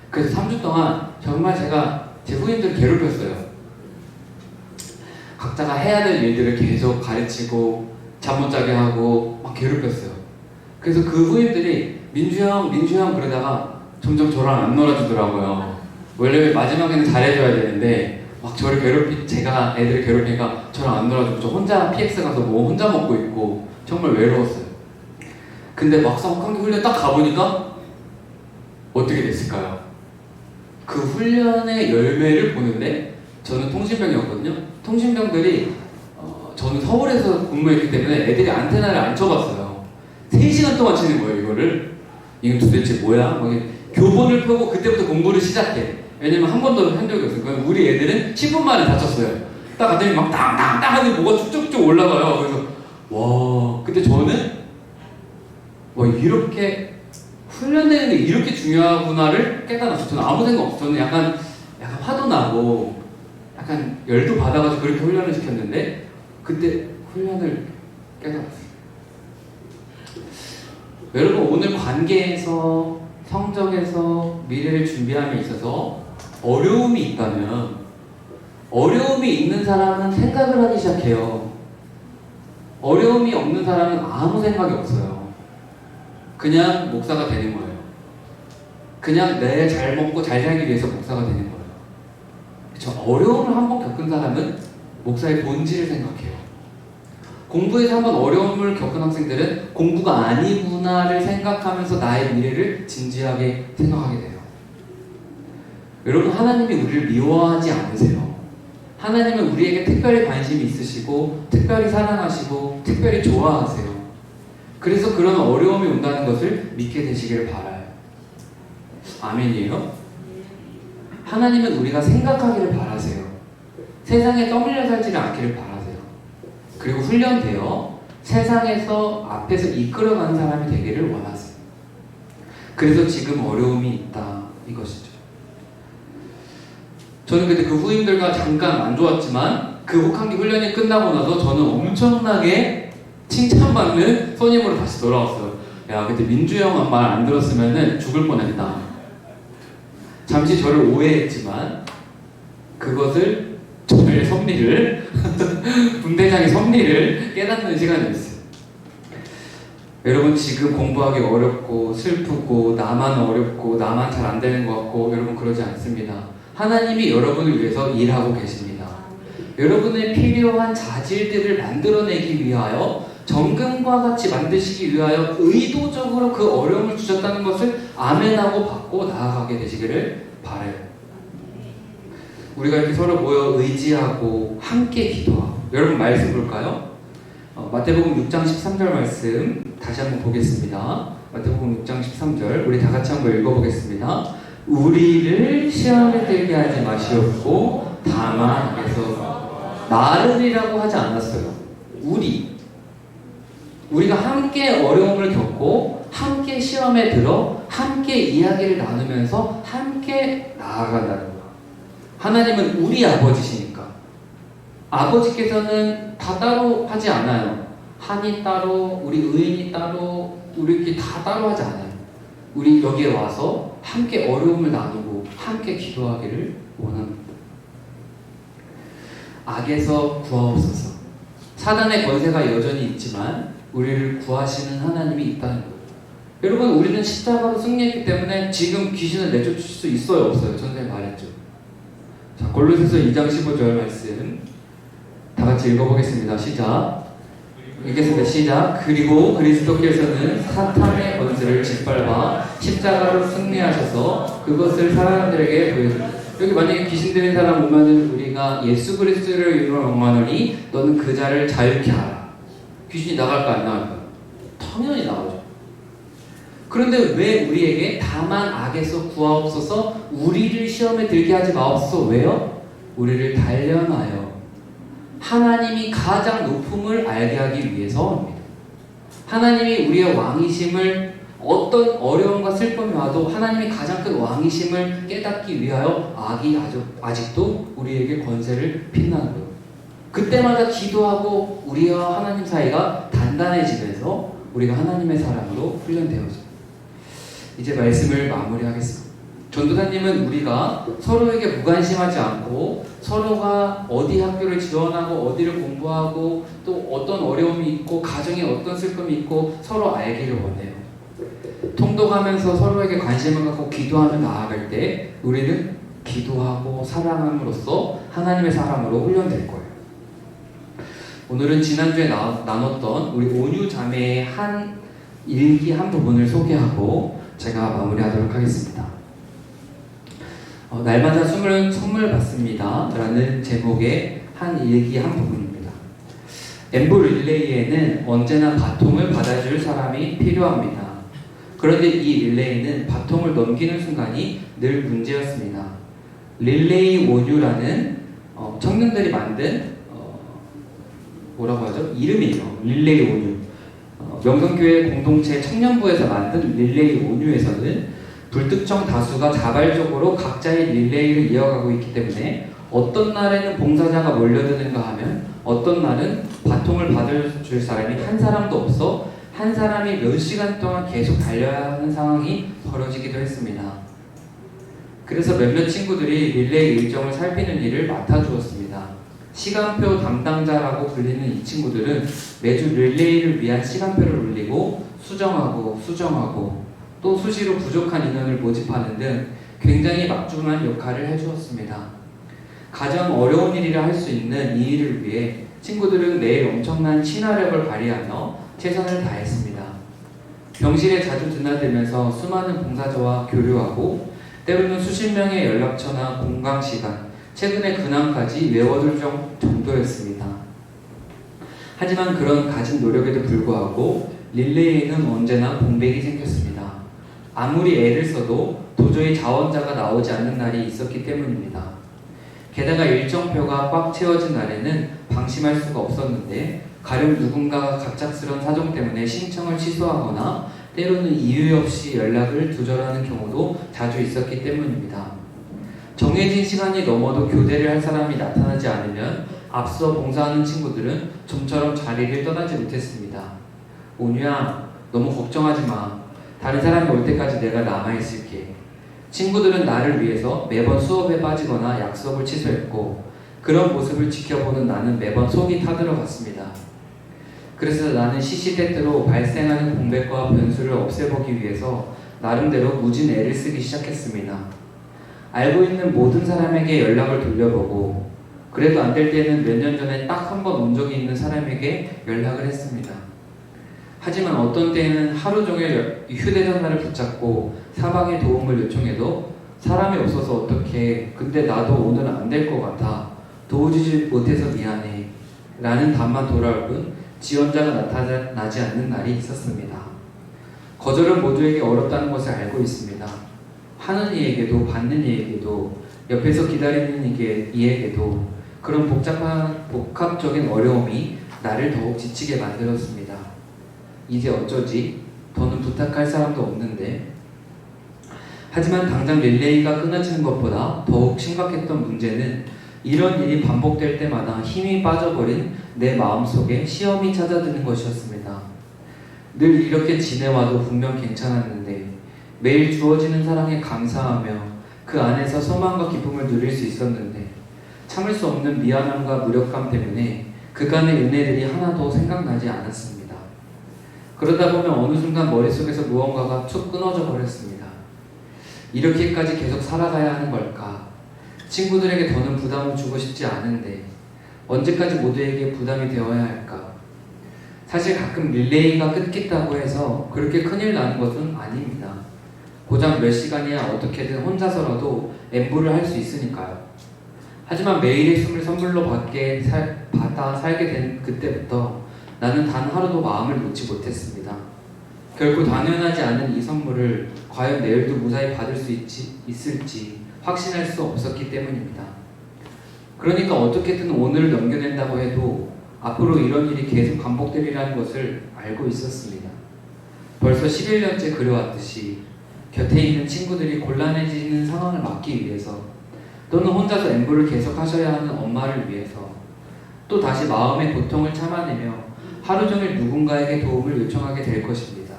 [SPEAKER 5] 그래서 3주 동안 정말 제가 제 후임들을 괴롭혔어요. 각자가 해야 될 일들을 계속 가르치고 잠 못 자게 하고 막 괴롭혔어요. 그래서 그 후임들이 민주 형 그러다가 점점 저랑 안 놀아주더라고요. 원래 마지막에는 잘해줘야 되는데 막 제가 애들을 괴롭히니까 저랑 안 놀아주고 저 혼자 PX 가서 뭐 혼자 먹고 있고 정말 외로웠어요. 근데 막상 혹한기 훈련 딱 가보니까 어떻게 됐을까요? 그 훈련의 열매를 보는데 저는 통신병이었거든요. 통신병들이 저는 서울에서 근무했기 때문에 애들이 안테나를 안 쳐봤어요. 3시간 동안 치는 거예요 이거를. 이건 도대체 뭐야? 교본을 펴고 그때부터 공부를 시작해. 왜냐면 한 번도 한 적이 없어요. 그러니까 우리 애들은 10분 만에 다쳤어요. 딱 갔더니 막 땅땅땅 하더니 뭐가 쭉쭉쭉 올라가요. 그래서 와 그때 저는 이렇게 훈련되는 게 이렇게 중요하구나를 깨달았어요. 저는 아무 생각 없어요. 저는 약간 화도 나고 약간 열도 받아가지고 그렇게 훈련을 시켰는데 그때 훈련을 깨달았어요. 여러분 오늘 관계에서 성적에서 미래를 준비함에 있어서 어려움이 있다면 어려움이 있는 사람은 생각을 하기 시작해요. 어려움이 없는 사람은 아무 생각이 없어요. 그냥 목사가 되는 거예요. 그냥 내 잘 먹고 잘 살기 위해서 목사가 되는 거예요. 그렇죠? 어려움을 한번 겪은 사람은 목사의 본질을 생각해요. 공부에서 한번 어려움을 겪은 학생들은 공부가 아니구나를 생각하면서 나의 미래를 진지하게 생각하게 돼요. 여러분 하나님이 우리를 미워하지 않으세요. 하나님은 우리에게 특별히 관심이 있으시고 특별히 사랑하시고 특별히 좋아하세요. 그래서 그런 어려움이 온다는 것을 믿게 되시기를 바라요. 아멘이에요? 하나님은 우리가 생각하기를 바라세요. 세상에 떠밀려 살지를 않기를 바라세요. 그리고 훈련되어 세상에서 앞에서 이끌어가는 사람이 되기를 원하세요. 그래서 지금 어려움이 있다 이것이죠. 저는 그때 그 후임들과 잠깐 안 좋았지만 그 혹한기 훈련이 끝나고 나서 저는 엄청나게 칭찬받는 선임으로 다시 돌아왔어요. 야, 그때 민주 형 말 안 들었으면 죽을 뻔했다. 잠시 저를 오해했지만 그것을 저의 섭리를 분대장의 섭리를 깨닫는 시간이었어요. 여러분 지금 공부하기 어렵고 슬프고 나만 어렵고 나만 잘 안 되는 것 같고 여러분 그러지 않습니다. 하나님이 여러분을 위해서 일하고 계십니다. 여러분의 필요한 자질들을 만들어내기 위하여 정금과 같이 만드시기 위하여 의도적으로 그 어려움을 주셨다는 것을 아멘하고 받고 나아가게 되시기를 바라요. 우리가 이렇게 서로 모여 의지하고 함께 기도하고 여러분 말씀 볼까요? 마태복음 6장 13절 말씀 다시 한번 보겠습니다. 마태복음 6장 13절 우리 다 같이 한번 읽어보겠습니다. 우리를 시험에 들게 하지 마시옵고 다만 그래서 나를이라고 하지 않았어요. 우리가 함께 어려움을 겪고 함께 시험에 들어 함께 이야기를 나누면서 함께 나아간다는 거예요. 하나님은 우리 아버지시니까 아버지께서는 다 따로 하지 않아요. 한이 따로 우리 의인이 따로 우리끼리 다 따로 하지 않아요. 우리 여기에 와서 함께 어려움을 나누고 함께 기도하기를 원합니다. 악에서 구하옵소서. 사단의 권세가 여전히 있지만 우리를 구하시는 하나님이 있다는 거예요. 여러분 우리는 십자가로 승리했기 때문에 지금 귀신을 내쫓을 수 있어요 없어요? 전에 말했죠. 자, 골로새서 2장 15절 말씀 다 같이 읽어보겠습니다. 시작. 읽겠습니다. 시작. 그리고 그리스도께서는 사탄의 권세를 짓밟아 십자가로 승리하셔서 그것을 사람들에게 보여줍니다. 여기 만약에 귀신 들린 사람 오면은 우리가 예수 그리스도를 이루어 영원하니 너는 그 자를 자유케 하라. 귀신이 나갈까 안 나갈까? 당연히 나가죠. 그런데 왜 우리에게 다만 악에서 구하옵소서 우리를 시험에 들게 하지 마옵소서 왜요? 우리를 단련하여 하나님이 가장 높음을 알게 하기 위해서입니다. 하나님이 우리의 왕이심을 어떤 어려움과 슬픔이 와도 하나님이 가장 큰 왕이심을 깨닫기 위하여 악이 아직도 우리에게 권세를 핀다는 거예요. 그때마다 기도하고 우리와 하나님 사이가 단단해지면서 우리가 하나님의 사람으로 훈련되어집니다. 이제 말씀을 마무리하겠습니다. 전도사님은 우리가 서로에게 무관심하지 않고 서로가 어디 학교를 지원하고 어디를 공부하고 또 어떤 어려움이 있고 가정에 어떤 슬픔이 있고 서로 알기를 원해요. 통독하면서 서로에게 관심을 갖고 기도하며 나아갈 때 우리는 기도하고 사랑함으로써 하나님의 사람으로 훈련될 거예요. 오늘은 지난주에 나눴던 우리 온유 자매의 한 일기 한 부분을 소개하고 제가 마무리하도록 하겠습니다. 날마다 선물 받습니다 라는 제목의 한 일기 한 부분입니다. 엠보 릴레이에는 언제나 바통을 받아줄 사람이 필요합니다. 그런데 이 릴레이는 바통을 넘기는 순간이 늘 문제였습니다. 릴레이 온유라는 청년들이 만든 뭐라고 하죠? 이름이에요. 릴레이 온유. 명성교회 공동체 청년부에서 만든 릴레이 온유에서는 불특정 다수가 자발적으로 각자의 릴레이를 이어가고 있기 때문에 어떤 날에는 봉사자가 몰려드는가 하면 어떤 날은 바통을 받아줄 사람이 한 사람도 없어 한 사람이 몇 시간 동안 계속 달려야 하는 상황이 벌어지기도 했습니다. 그래서 몇몇 친구들이 릴레이 일정을 살피는 일을 맡아주었습니다. 시간표 담당자라고 불리는 이 친구들은 매주 릴레이를 위한 시간표를 올리고 수정하고 또 수시로 부족한 인원을 모집하는 등 굉장히 막중한 역할을 해주었습니다. 가장 어려운 일이라 할 수 있는 이 일을 위해 친구들은 매일 엄청난 친화력을 발휘하며 최선을 다했습니다. 병실에 자주 드나들면서 수많은 봉사자와 교류하고 때로는 수십 명의 연락처나 공강 시간, 최근에 근황까지 외워둘 정도였습니다. 하지만 그런 가진 노력에도 불구하고 릴레이에는 언제나 공백이 생겼습니다. 아무리 애를 써도 도저히 자원자가 나오지 않는 날이 있었기 때문입니다. 게다가 일정표가 꽉 채워진 날에는 방심할 수가 없었는데 가령 누군가가 갑작스러운 사정 때문에 신청을 취소하거나 때로는 이유 없이 연락을 두절하는 경우도 자주 있었기 때문입니다. 정해진 시간이 넘어도 교대를 할 사람이 나타나지 않으면 앞서 봉사하는 친구들은 좀처럼 자리를 떠나지 못했습니다. 온유야, 너무 걱정하지 마. 다른 사람이 올 때까지 내가 남아있을게. 친구들은 나를 위해서 매번 수업에 빠지거나 약속을 취소했고, 그런 모습을 지켜보는 나는 매번 속이 타들어갔습니다. 그래서 나는 시시때때로 발생하는 공백과 변수를 없애보기 위해서 나름대로 무진 애를 쓰기 시작했습니다. 알고 있는 모든 사람에게 연락을 돌려보고, 그래도 안 될 때는 몇 년 전에 딱 한 번 온 적이 있는 사람에게 연락을 했습니다. 하지만 어떤 때에는 하루 종일 휴대전화를 붙잡고 사방에 도움을 요청해도 사람이 없어서 어떡해, 근데 나도 오늘은 안 될 것 같아, 도와주지 못해서 미안해 라는 답만 돌아올 뿐 지원자가 나타나지 않는 날이 있었습니다. 거절은 모두에게 어렵다는 것을 알고 있습니다. 하는 이에게도 받는 이에게도 옆에서 기다리는 이에게도 그런 복합적인 어려움이 나를 더욱 지치게 만들었습니다. 이제 어쩌지? 더는 부탁할 사람도 없는데. 하지만 당장 릴레이가 끊어지는 것보다 더욱 심각했던 문제는 이런 일이 반복될 때마다 힘이 빠져버린 내 마음속에 시험이 찾아드는 것이었습니다. 늘 이렇게 지내와도 분명 괜찮았는데 매일 주어지는 사랑에 감사하며 그 안에서 소망과 기쁨을 누릴 수 있었는데 참을 수 없는 미안함과 무력감 때문에 그간의 은혜들이 하나도 생각나지 않았습니다. 그러다 보면 어느 순간 머릿속에서 무언가가 툭 끊어져 버렸습니다. 이렇게까지 계속 살아가야 하는 걸까? 친구들에게 더는 부담을 주고 싶지 않은데 언제까지 모두에게 부담이 되어야 할까? 사실 가끔 릴레이가 끊긴다고 해서 그렇게 큰일 나는 것은 아닙니다. 고작 몇 시간이야 어떻게든 혼자서라도 엠보를 할 수 있으니까요. 하지만 매일의 숨을 선물로 받아 살게 된 그때부터 나는 단 하루도 마음을 놓지 못했습니다. 결코 당연하지 않은 이 선물을 과연 내일도 무사히 받을 수 있을지 확신할 수 없었기 때문입니다. 그러니까 어떻게든 오늘을 넘겨낸다고 해도 앞으로 이런 일이 계속 반복되리라는 것을 알고 있었습니다. 벌써 11년째 그려왔듯이 곁에 있는 친구들이 곤란해지는 상황을 막기 위해서 또는 혼자서 엠보를 계속 하셔야 하는 엄마를 위해서 또 다시 마음의 고통을 참아내며 하루 종일 누군가에게 도움을 요청하게 될 것입니다.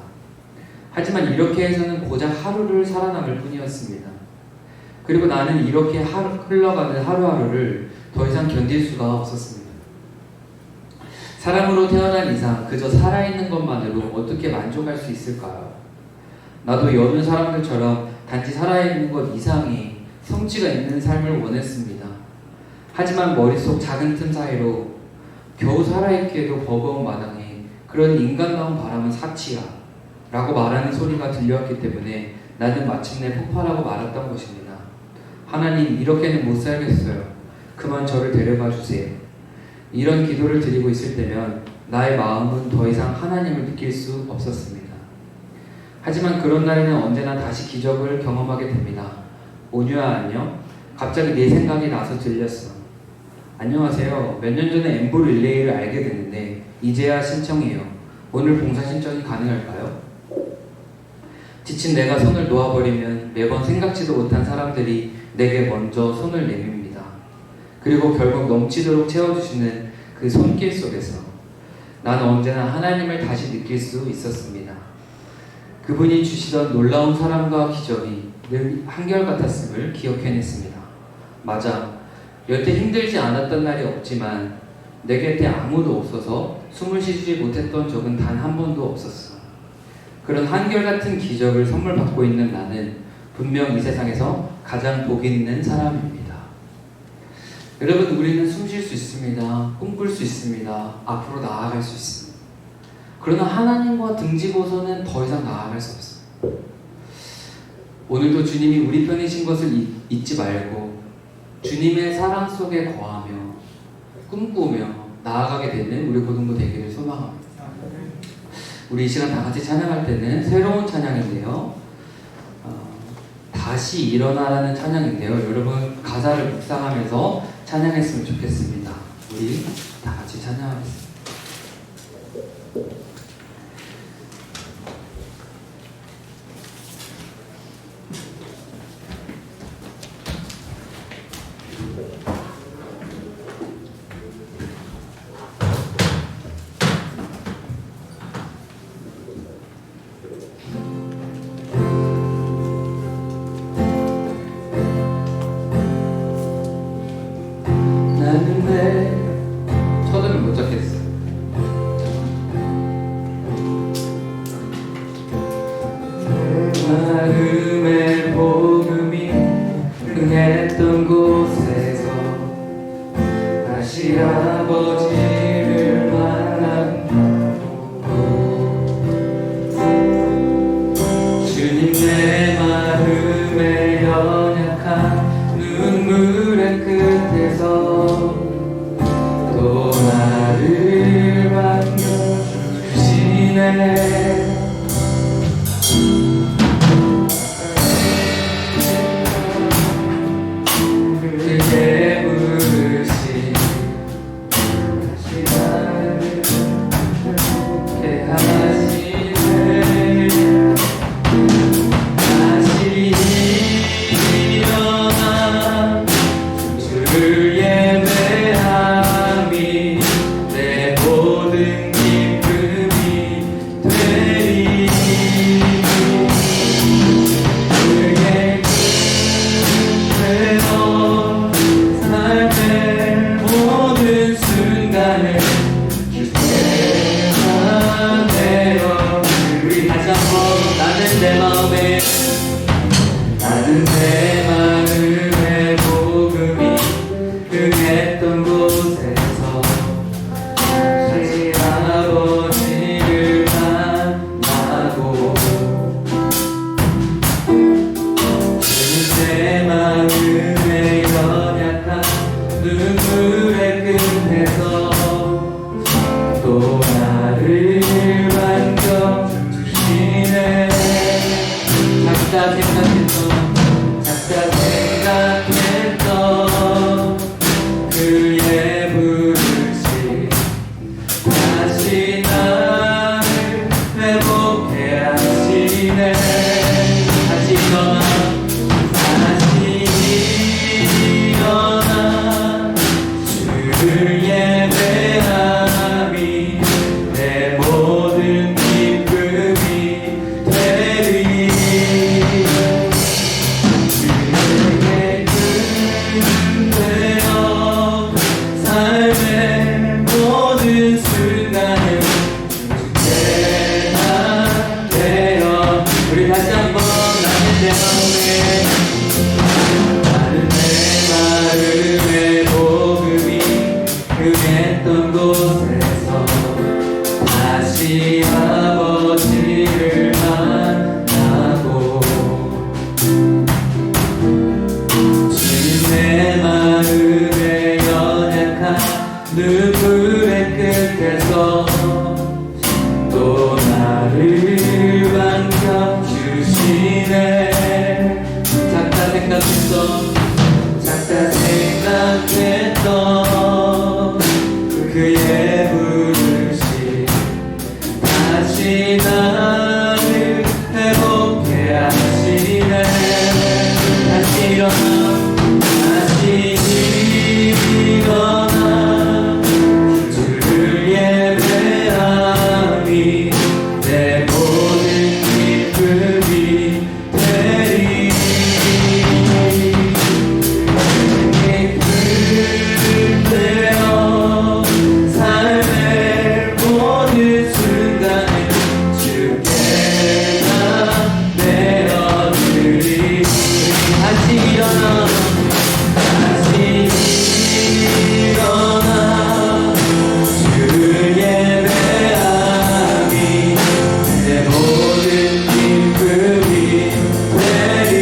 [SPEAKER 5] 하지만 이렇게 해서는 고작 하루를 살아남을 뿐이었습니다. 그리고 나는 이렇게 흘러가는 하루하루를 더 이상 견딜 수가 없었습니다. 사람으로 태어난 이상 그저 살아있는 것만으로 어떻게 만족할 수 있을까요? 나도 여느 사람들처럼 단지 살아있는 것 이상의 성취가 있는 삶을 원했습니다. 하지만 머릿속 작은 틈 사이로 겨우 살아있기에도 버거운 마당에 그런 인간다운 바람은 사치야 라고 말하는 소리가 들려왔기 때문에 나는 마침내 폭발하고 말았던 것입니다. 하나님, 이렇게는 못 살겠어요. 그만 저를 데려가 주세요. 이런 기도를 드리고 있을 때면 나의 마음은 더 이상 하나님을 느낄 수 없었습니다. 하지만 그런 날에는 언제나 다시 기적을 경험하게 됩니다. 온유야 안녕? 갑자기 네 생각이 나서 들렸어. 안녕하세요. 몇 년 전에 엠보 릴레이를 알게 됐는데 이제야 신청해요. 오늘 봉사 신청이 가능할까요? 지친 내가 손을 놓아버리면 매번 생각지도 못한 사람들이 내게 먼저 손을 내밉니다. 그리고 결국 넘치도록 채워주시는 그 손길 속에서 나는 언제나 하나님을 다시 느낄 수 있었습니다. 그분이 주시던 놀라운 사랑과 기적이 늘 한결같았음을 기억해냈습니다. 맞아, 여태 힘들지 않았던 날이 없지만 내 곁에 아무도 없어서 숨을 쉬지 못했던 적은 단 한 번도 없었어. 그런 한결같은 기적을 선물 받고 있는 나는 분명 이 세상에서 가장 복 있는 사람입니다. 여러분, 우리는 숨 쉴 수 있습니다. 꿈꿀 수 있습니다. 앞으로 나아갈 수 있습니다. 그러나 하나님과 등지고서는 더 이상 나아갈 수 없어요. 오늘도 주님이 우리 편이신 것을 잊지 말고 주님의 사랑 속에 거하며 꿈꾸며 나아가게 되는 우리 고등부 되기를 소망합니다. 우리 이 시간 다 같이 찬양할 때는 새로운 찬양인데요. 다시 일어나라는 찬양인데요. 여러분 가사를 묵상하면서 찬양했으면 좋겠습니다. 우리 다 같이 찬양하겠습니다. 그게 부르신 다시 나를 행복해 하시네. 다시 일어나 주를 예배함이 내 모든 기쁨이 되리. 그의 그대로 삶의 모든 순간을 주께 하네요. 우리 다시 한번 나는 내 마음의 복음이 흥했던 곳에서 다시 아버지를 만나고 내 마음의 연약한 눈물의 끝에서 또 나를 반겨주시네. 작다 생각했던 그의 부르심 다시 나를 회복해 하시네. 다시 일어나 주를 예배함이 내 모든 기쁨이 되리. 주에게 그대여 삶의 모든 순간을 주께 하되어. 우리 다시 한번 나는 내 마음의 복음이 흥했던 곳에서 다시 아버지를 만나고 주님 내 마음의 연약한 눈물의 끝에서 또 나를 반겨주시네. 작다 생각했던 그의 부르심 다시 나를 회복해 하시네. 다시 일어나 주를 예배함이 내 모든 기쁨이 되리. 그대여 삶의 모든 순간을 주께 내어드리. 다시 일어나 주를 예배함이 내 모든 기쁨이 되리.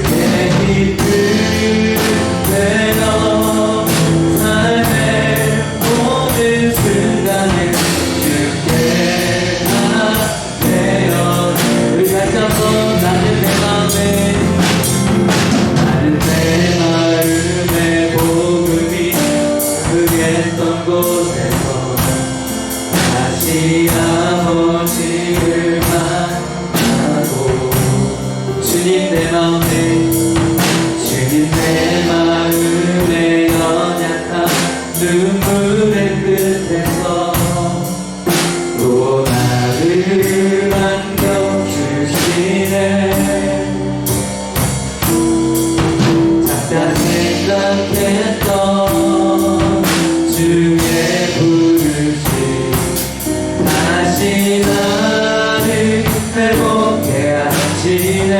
[SPEAKER 5] 그의 기쁨대로 삶의 모든 순간을 주께 하되어. 우리 다시 한번 나는 내 마음의 복음이 흥했던 곳에서 다시 아버지를 만나고 주님 내 마음의 연약한 눈물의 끝에서 또 나를 반겨주시네. 작다 생각했던 주의 부르심 다시 나를 회복해 하시네.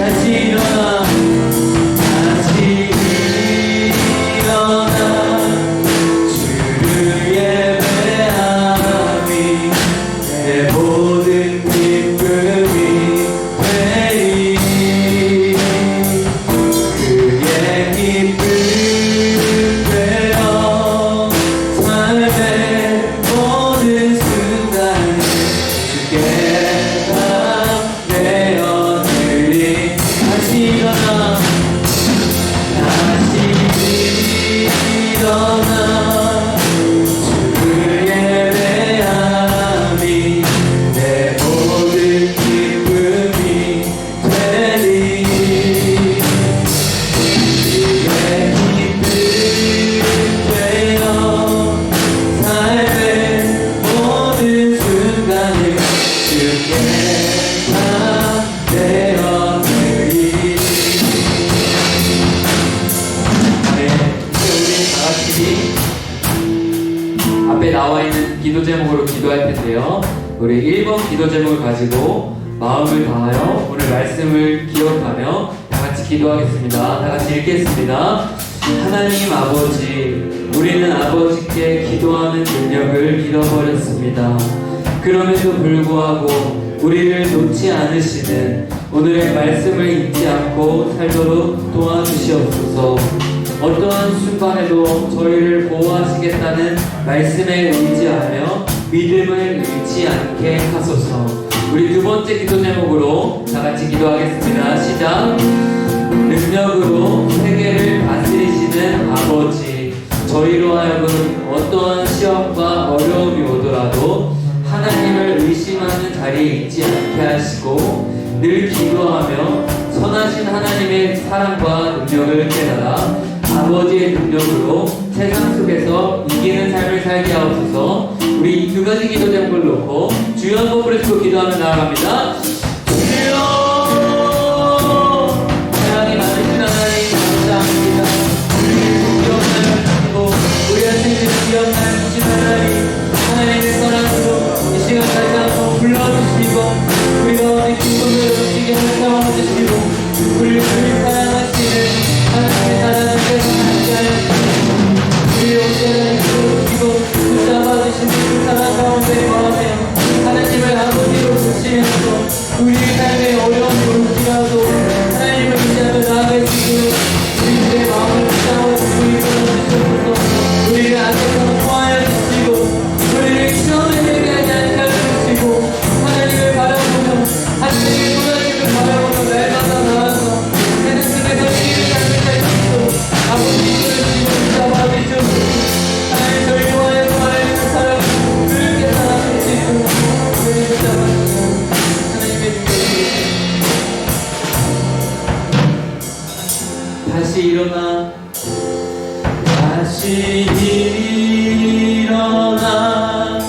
[SPEAKER 5] 다시 일어나 주를 예배함이 내 모든 기쁨이 되리. 그의 기쁨 되어 삶의 제목으로 기도할 텐데요. 우리 1번 기도 제목을 가지고 마음을 다하여 오늘 말씀을 기억하며 다 같이 기도하겠습니다. 다 같이 읽겠습니다. 하나님 아버지, 우리는 아버지께 기도하는 능력을 잃어버렸습니다. 그럼에도 불구하고 우리를 놓지 않으시는 오늘의 말씀을 잊지 않고 살도록 도와주시옵소서. 어떠한 순간에도 저희를 보호하시겠다는 말씀에 의지하며 믿음을 잃지 않게 하소서. 우리 두 번째 기도 제목으로 다 같이 기도하겠습니다. 시작. 능력으로 세계를 다스리시는 아버지, 저희로 하여금 어떠한 시험과 어려움이 오더라도 하나님을 의심하는 자리에 있지 않게 하시고 늘 기도하며 선하신 하나님의 사랑과 능력을 깨달아 아버지의 능력으로 세상 속에서 이기는 삶을 살게 하옵소서. 우리 이 두 가지 기도 제목을 놓고 주여 한번 부르시고 기도하며 나아갑니다. 주여, 사랑이 많으신 하나님 감사합니다. 우리를 기억하여 주시고 우리가 생긴 기억하여 주신 하나님의 사랑으로 이 시간 다시 한번 불러주시고 우리 가운데 기쁨을 넘치게 하셔주시고 우리를 사랑하시는 하나님의 사랑께서 함께하여 주시고 우리 온전한 기도를 주시고 붙잡아주시는 그 사랑 가운데 거하며 하나님을 아버지로 모시면서 우리 삶의 어려움이 올지라도 하나님을 의지하며 나아갈 수 있도록 우리의 마음을 붙잡아주시고 이끌어주셔서 우리를 안에서 포하여 주시고 우리를 시험에 들게 하지 않게 하시고 하나님을 바라보며 하나님의 소나님을 바라보며 날마다 나아서 세상 속에서 이기는 삶을 살 수 있도록 아버지를 붙잡아주시고 하나님 저희 좋아하여 하나님을 사랑하고 그렇게 사랑할 수 있도록 우리를 붙잡아주시고 하나님의 능력을 다시 일어나 다시 일어나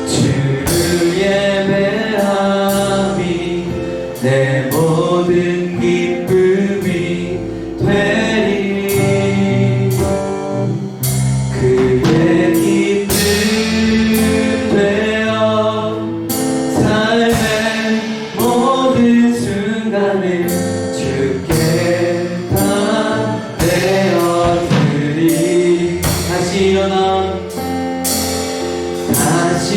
[SPEAKER 5] 주를 예배함이 내 모든 기쁨이 되리. 그의 기쁨 되어 삶의 모든 순간을 주께 다 내어드리. 다시 일어나 다시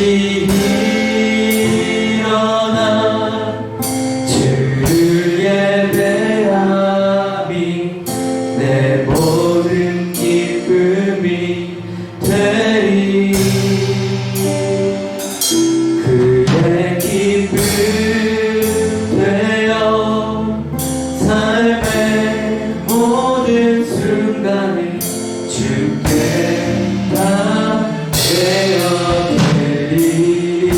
[SPEAKER 5] 일어나 주를 예배함이 내 모든 기쁨이 되리. 그의 기쁨 되어 삶의 모든 순간을 주께 다 내어드리.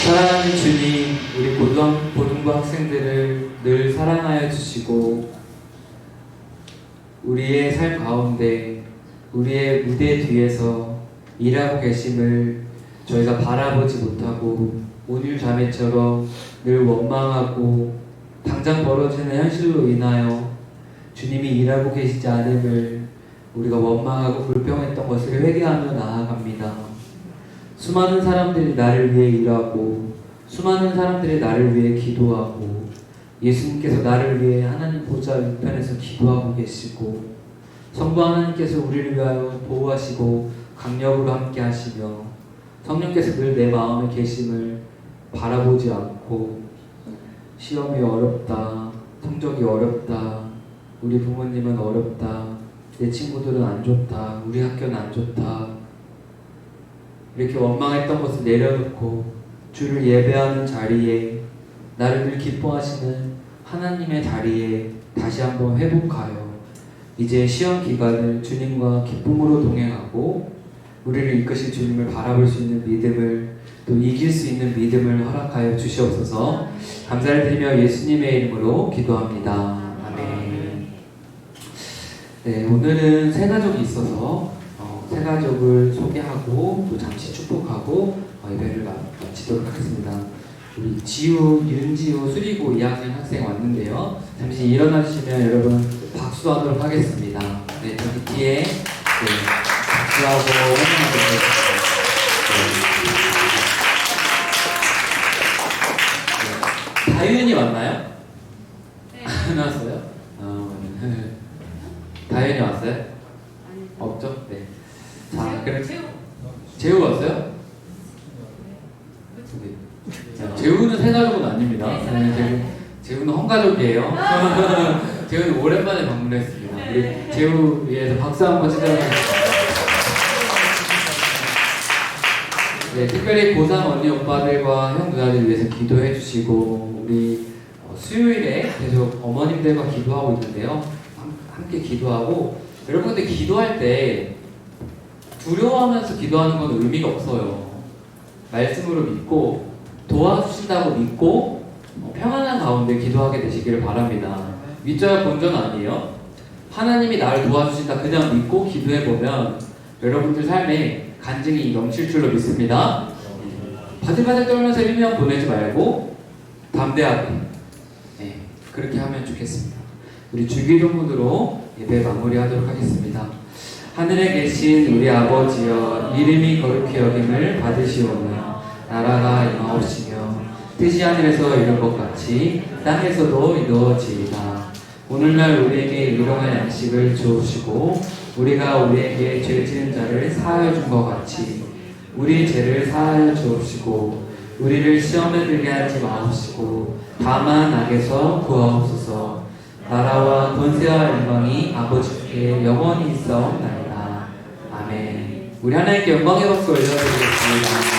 [SPEAKER 5] 사랑하는 주님, 우리 고등부 학생들을 늘 사랑하여 주시고 우리의 삶 가운데 우리의 무대 뒤에서 일하고 계심을 저희가 바라보지 못하고 오늘 자매처럼 늘 원망하고 당장 벌어지는 현실로 인하여 주님이 일하고 계시지 않음을 우리가 원망하고 불평했던 것을 회개하며 나아갑니다. 수많은 사람들이 나를 위해 일하고 수많은 사람들이 나를 위해 기도하고 예수님께서 나를 위해 하나님 보좌 우편에서 기도하고 계시고 성부 하나님께서 우리를 위하여 보호하시고 강력으로 함께 하시며 성령께서 늘 내 마음에 계심을 바라보지 않고 시험이 어렵다, 성적이 어렵다, 우리 부모님은 어렵다, 내 친구들은 안 좋다, 우리 학교는 안 좋다, 이렇게 원망했던 것을 내려놓고 주를 예배하는 자리에 나를 늘 기뻐하시는 하나님의 자리에 다시 한번 회복하여 이제 시험 기간을 주님과 기쁨으로 동행하고 우리를 이끄실 주님을 바라볼 수 있는 믿음을 또 이길 수 있는 믿음을 허락하여 주시옵소서. 감사를 드리며 예수님의 이름으로 기도합니다. 아멘. 네, 오늘은 세 가족이 있어서 세 가족을 소개하고 또 잠시 축복하고 예배를 마치도록 하겠습니다. 우리 지우, 윤지우, 수리고 2학년 학생 왔는데요. 잠시 일어나 주시면 여러분 박수하도록 하겠습니다. 네, 저기 뒤에 네, 박수하고 환영하겠습니다. 네. 다윤이 왔나요? 안 왔어요? 다윤이 왔어요? 없죠? 네. 자, 그럼 재우 왔어요? 네. 재우는 새 가족은 아닙니다. 재우는 헝가족이에요. 재우는 오랜만에 방문했습니다. 우리 재우 위해서 박수 한번 치도록 하겠습니다. 네, 특별히 고3 언니 오빠들과 형 누나들 위해서 기도해 주시고 우리 수요일에 계속 어머님들과 기도하고 있는데요. 함께 기도하고 여러분들 기도할 때 두려워하면서 기도하는 건 의미가 없어요. 말씀으로 믿고 도와주신다고 믿고 평안한 가운데 기도하게 되시기를 바랍니다. 믿져야 본전 아니에요. 하나님이 나를 도와주신다 그냥 믿고 기도해보면 여러분들 삶에 간증이 넘칠 줄로 믿습니다. 바들바들 떨면서 1년 보내지 말고 담대하게 그렇게 하면 좋겠습니다. 우리 주기도문으로 예배 마무리하도록 하겠습니다. 하늘에 계신 우리 아버지여 이름이 거룩히 여김을 받으시오며 나라가 임하옵시며 뜻이 하늘에서 이룬 것 같이 땅에서도 이루어지이다. 오늘날 우리에게 일용할 양식을 주옵시고 우리가 우리에게 죄 지은 자를 사하여 준 것 같이 우리 죄를 사하여 주옵시고 우리를 시험에 들게 하지 마옵시고 다만 악에서 구하옵소서. 나라와 권세와 영광이 아버지께 영원히 있사옵나이다. 아멘. 우리 하나님께 영광의 박수 올려드리겠습니다.